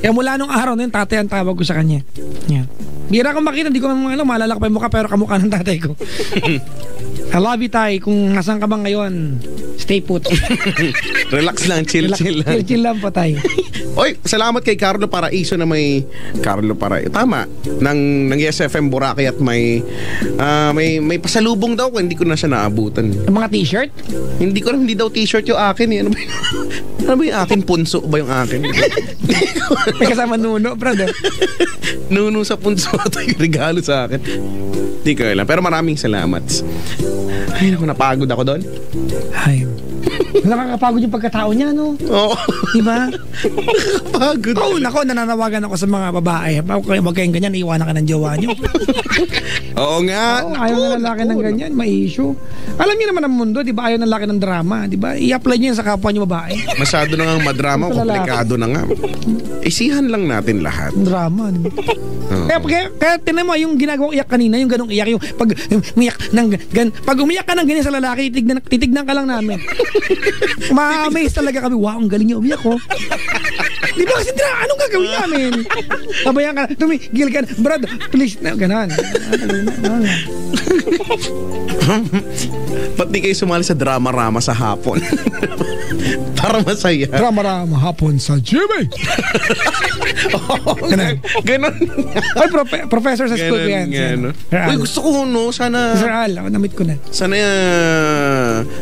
S4: Kaya mula nung araw na yun, tatay ang tawag ko sa kanya. Yan. Bira ko makita, hindi ko maalala ko pa yung mukha, pero kamukha ng tatay ko. I love you, Tay. Kung nasan ka ba ngayon, stay put.
S1: Relax lang, chill lang.
S4: Chill lang po, Tay.
S1: Oy, salamat kay Carlo Paraiso na may Carlo Paraiso. Tama. Ng SFM Boracay at may pasalubong daw kung hindi ko na siya naabutan.
S4: Yung mga t-shirt?
S1: Hindi daw t-shirt yung akin eh. Ano ba yung akin? Punso ba yung akin?
S4: May kasama nuno, brother.
S1: Nuno sa punso ito yung regalo sa akin. Hindi ko alam. Pero maraming salamat. Ay, naku, napagod ako doon.
S4: Ay, nakakapagod yung pagkatao niya, no?
S1: Oo.
S4: Diba?
S1: Nakakapagod.
S4: Oo, nako, nananawagan ako sa mga babae. Huwag kayong ganyan, iiwanan ka ng jowa niyo.
S1: Oo nga.
S4: Oo, ayaw ng lalaki ng ganyan, may issue. Alam niyo naman ang mundo, di ba? Ayaw ng lalaki ng drama, di ba? I-apply niyo yan sa kapwa niyo babae.
S1: Masyado na nga madrama, komplikado na nga. Isihan lang natin lahat.
S4: Drama, di ba?
S1: Oo.
S4: Kaya tinan mo, yung ginagawang iyak kanina, yung ganong iyak, yung pag umiyak ka ng ganyan sa lalaki, titignan ka lang namin. Ma-amaze talaga kami. Wow, ang galing niya umiyak, oh. Di ba kasi anong gagawin namin? Sabayan ka, tumigil ka, Brad, please, na, ganon.
S1: Ba't di kayo sumali sa drama-rama sa hapon? Para masaya.
S4: Drama-rama hapon sa GMA.
S1: Ganon.
S4: Ay, professor sa school ko yan.
S1: Uy, gusto ko, no, sana...
S4: Sir Al, ako namit ko na.
S1: Sana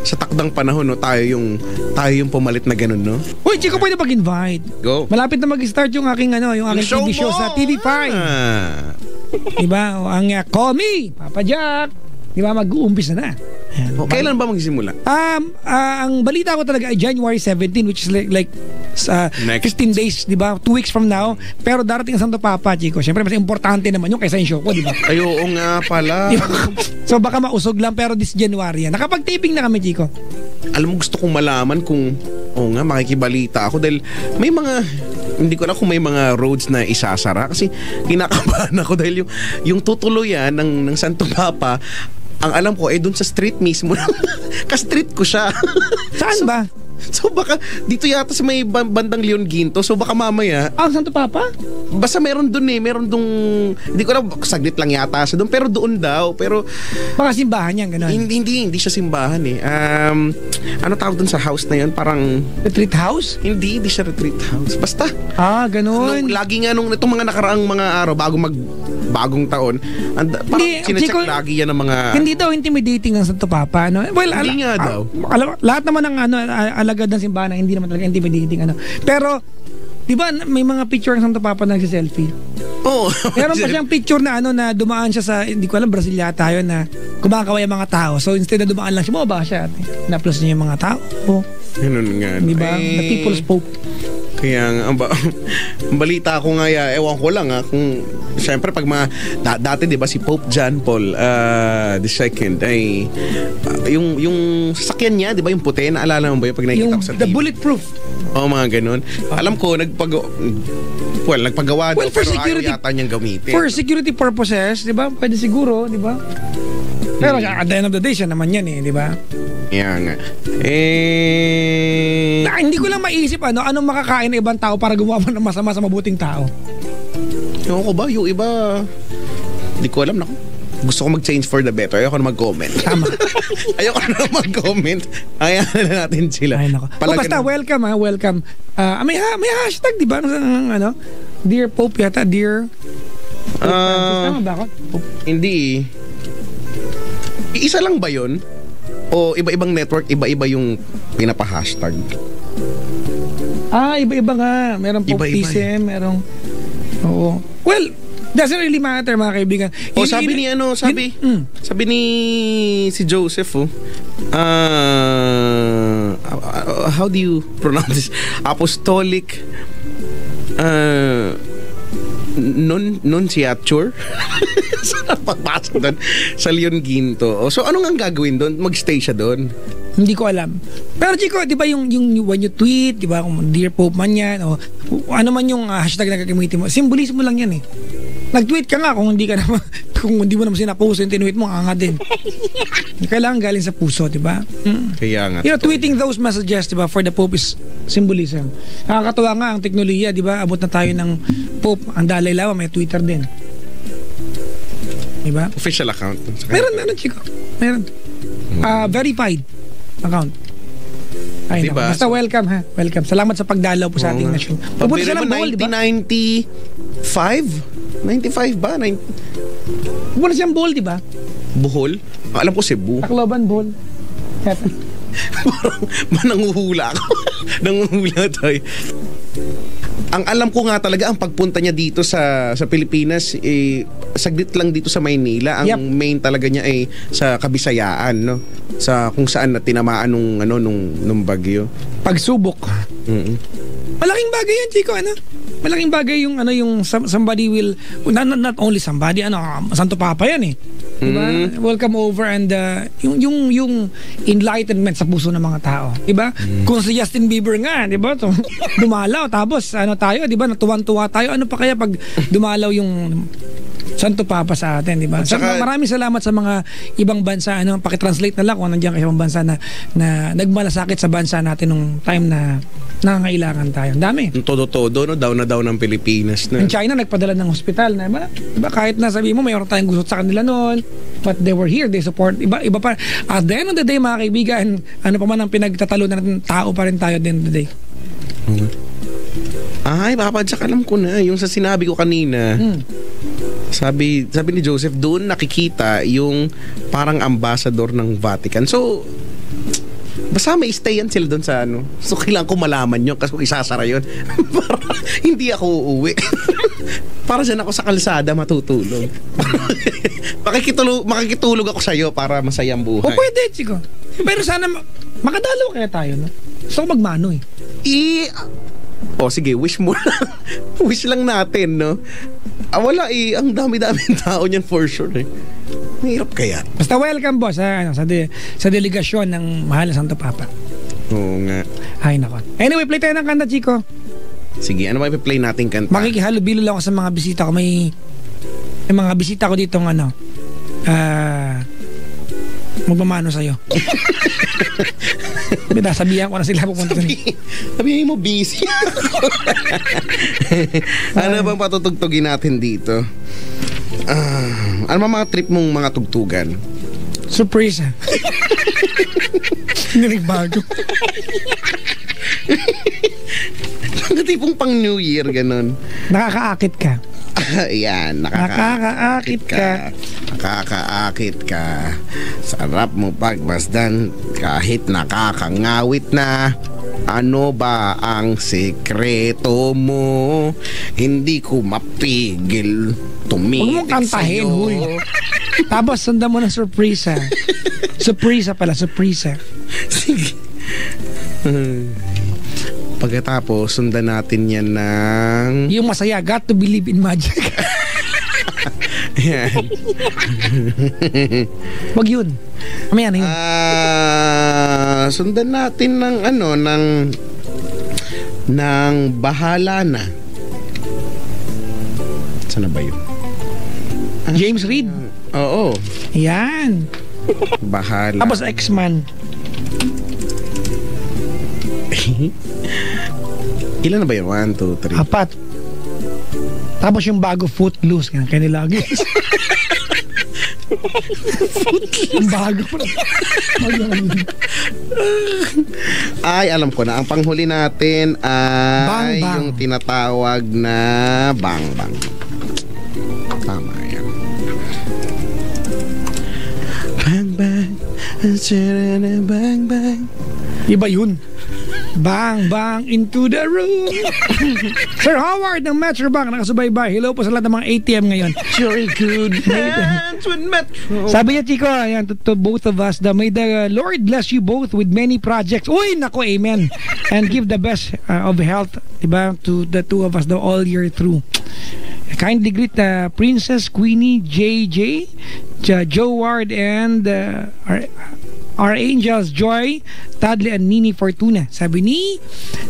S1: sa takdang panahon, no, tayo yung pumalit na ganun, no?
S4: Uy, Chico, pwede pag-invite.
S1: Go.
S4: Malapit na mag-start yung aking TV show sa TV5. Diba? O, ang Call Me, Papa Jack. Diba? Mag-uumpis na.
S1: Kailan ba magsimula?
S4: Ang balita ko talaga ay January 17, which is like 15 days, di ba? 2 weeks from now. Pero darating ang Santo Papa, Chico. Siyempre, mas importante naman yung kaysa yung show ko, di ba?
S1: Ay, oo nga pala.
S4: Diba? So baka mausog lang, pero this January yan. Nakapag-taping na kami, Chico.
S1: Alam mo, gusto kong malaman kung, makikibalita ako dahil may mga, hindi ko alam kung may mga roads na isasara kasi kinakabahan ako dahil yung tutuloyan ng Santo Papa, ang alam ko dun sa street mismo. Ka-street ko siya.
S4: Saan ba?
S1: So baka dito yata sa may bandang Leon Ginto. So baka mamaya
S4: Santo Papa?
S1: basta meron dun hindi ko alam, saglit lang yata siya dun, pero doon daw. Pero
S4: baka simbahan yan, gano'n.
S1: hindi siya simbahan eh. Ano tawag dun sa house na yun? Parang
S4: Retreat house?
S1: hindi siya retreat house. Basta
S4: Gano'n.
S1: lagi nga itong mga nakaraang mga araw bagong taon, parang sinecheck lagi yan ng mga...
S4: Hindi daw intimidating ang Santo Papa, no? Well,
S1: Hindi nga daw.
S4: Lahat naman ng alagad ng simbahan hindi naman talaga intimidating, Pero, di ba may mga picture ng Santo Papa na nagsiselfie?
S1: Oo.
S4: Meron pa siyang picture na na dumaan siya sa, hindi ko alam, Brazil yata yun, na kumakaway ang mga tao. So instead na dumaan lang siya, bumaba siya. Na-plus niya yung mga tao.
S1: Ganun nga.
S4: Di ba? The People's Pope.
S1: Kaya ang balita ko nga, ewan ko lang kung siyempre pag dati 'di ba si Pope John Paul II ay yung sasakyan niya 'di ba yung puti, naalala mo ba yung pag nakikita ko sa TV?
S4: The bulletproof.
S1: Mga ganun. Alam ko nagpagawa daw,
S4: for
S1: pero
S4: security,
S1: ayaw yata niyang gamitin.
S4: For security purposes, 'di ba? Pwede siguro, 'di ba? Pero at the end of the day, siya naman yan di ba?
S1: Yan nga.
S4: Hindi ko lang maisip anong makakain ng ibang tao para gumawa ng masama sa mabuting tao.
S1: Ewan ko ba, yung iba, hindi ko alam gusto ko mag-change for the better. Ayoko na mag-comment.
S4: Tama.
S1: Ayoko na mag-comment. Ayaw na natin sila.
S4: Ay, nako. Basta welcome welcome. May hashtag, di ba? Dear Pope yata, dear Tama ba ako?
S1: Hindi. Isa lang ba yun? O iba-ibang network, iba-iba yung pinapa-hashtag?
S4: Iba-iba nga. Merong Popeism, merong... Oo. Well, Doesn't really matter, mga kaibigan.
S1: O sabi ni sabi ni si Joseph, how do you pronounce this? Apostolic Nunciature. Saan pagpasok doon? Sa Leon Ginto. So anong ang gagawin doon? Magstay siya doon?
S4: Hindi ko alam. Pero Chico, di ba yung when you tweet, di ba, kung Dear Pope man yan, o ano man yung hashtag na gagamitin mo, simbolismo lang yan eh. Nag-tweet ka nga kung hindi ka naman, kung hindi mo naman sinapost yung tinuit mo, nga din. Kailangan galing sa puso, di ba?
S1: Kaya nga.
S4: Tweeting those messages, di ba, for the Pope is symbolism. Nakakatuwa nga ang teknolohiya, di ba? Abot na tayo ng Pope, ang Dalai Lama, may Twitter din. Di ba?
S1: Official account.
S4: Meron, Chico. Meron. Verified account. Ay,
S1: diba?
S4: Basta welcome ha. Welcome. Salamat sa pagdalaw po sa ating nasyon. Pupunta siya ng Bohol, di ba?
S1: 1995? 95 ba?
S4: Pupunta siya ng Bohol, di ba?
S1: Bohol? Alam ko Cebu.
S4: Tacloban, Bohol.
S1: Parang nanguhula ako. Nanguhula tayo. Ang alam ko nga talaga, ang pagpunta niya dito sa Pilipinas, saglit lang dito sa Maynila. Ang main talaga niya ay sa Kabisayaan, no? Sa kung saan na tinamaan nung bagyo.
S4: Pagsubok. Malaking bagay yan, Chico, ano? Malaking bagay yung somebody will, not only somebody, Santo Papa yan eh. Diba? Welcome over and yung enlightenment sa puso ng mga tao. Diba? Kung si Justin Bieber nga, diba? Dumalaw, tapos tayo, diba? Natuwan-tuwa tayo. Ano pa kaya pag dumalaw yung Santo Papa sa atin, diba? Saka, maraming salamat sa mga ibang bansa, pakitranslate na lang kung nandiyan kayo ibang bansa na nagmalasakit sa bansa natin nung time na nangangailangan tayo. Dami.
S1: Todo-todo, no? Down na down ng Pilipinas. Na.
S4: Ang China, nagpadala ng hospital na, diba, kahit na sabi mo, mayroon tayong gusto sa kanila noon, but they were here, they support, iba pa. At the end of the day, mga kaibigan, ano pa man ang pinagtatalo natin, tao pa rin tayo at the end of the day.
S1: Ay, papadyak, alam ko na, yung sa sinabi ko kanina. Sabi ni Joseph, doon nakikita yung parang ambassador ng Vatican. So, basta may stay yan sila doon sa So, kailangan ko malaman yun kasi kung isasara yun. Para hindi ako uuwi. Para dyan ako sa kalsada matutulog. Makikitulog ako sa'yo para masaya ang buhay.
S4: O pwede, Chico. Pero sana makadalaw kaya tayo, no? Gusto ko magmano eh.
S1: Sige, wish mo lang. Wish lang natin, no? Wala ang dami-daming tao niyan for sure eh. Mahirap kaya.
S4: Basta welcome, boss, sa delegasyon ng mahal na Santo Papa.
S1: Oo nga.
S4: Ay, nako. Anyway, play tayo ng kanta, Chico.
S1: Sige, ano ba i-play natin kanta?
S4: Makikihalubilo lang ako sa mga bisita ko. May mga bisita ko dito ng magmamano sa'yo. Sabihan ko na sila pupunta.
S1: Sabihin mo busy. Ano bang patutugtugin natin dito? Ano ba mga trip mong mga tugtugan?
S4: Surprise. Hindi bago.
S1: Tipong pang New Year, ganun.
S4: Nakakaakit ka.
S1: Yan, nakakaakit ka. Nakakaakit ka. Sarap mo pagmasdan kahit nakakangawit na. Ano ba ang sekreto mo? Hindi ko mapigil tumitig
S4: huwag mong kantahin,
S1: sa'yo.
S4: huy. Tapos sundan mo ng surprise. Surprise pala, surprise.
S1: Sige. Pagkatapos, sundan natin yan ng...
S4: Yung masaya, got to believe in magic.
S1: Yan.
S4: Wag yun. Mamaya na yun.
S1: Sundan natin ng ng bahala na. Saan na ba yun?
S4: James Reid.
S1: Oo.
S4: Yan.
S1: Bahala.
S4: Tapos X-Man.
S1: Ilan na ba yun? 1, 2, 3.
S4: 4. Tapos yung bago Footloose. Kaya nilagi. Ang bago.
S1: Ay, alam ko na. Ang panghuli natin ay
S4: Bang Bang.
S1: yung tinatawag na Bang Bang. Tama yan. Bang Bang. Bang Bang.
S4: Iba yun. Bang, bang, into the room. Sir Howard ng Metrobank, nakasubaybay. Hello po sa lahat ng mga ATM ngayon.
S1: Join good hands with Metro.
S4: Sabi niya, Chico, ayan, to both of us, may the Lord bless you both with many projects. Uy, nako, amen. And give the best of health, diba, to the two of us all year through. Kindly greet Princess Queenie, JJ, Joe Ward, and our angels, Joy, Tadley, and Nini Fortuna. Sabi ni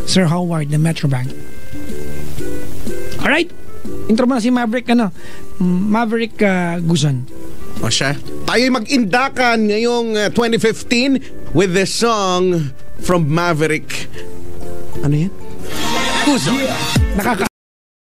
S4: Sir Howard ng Metrobank. Alright, intro mo na si Maverick, Maverick Guzon.
S1: O siya, tayo'y mag-indakan ngayong 2015 with the song from Maverick. Ano yan? Guzon.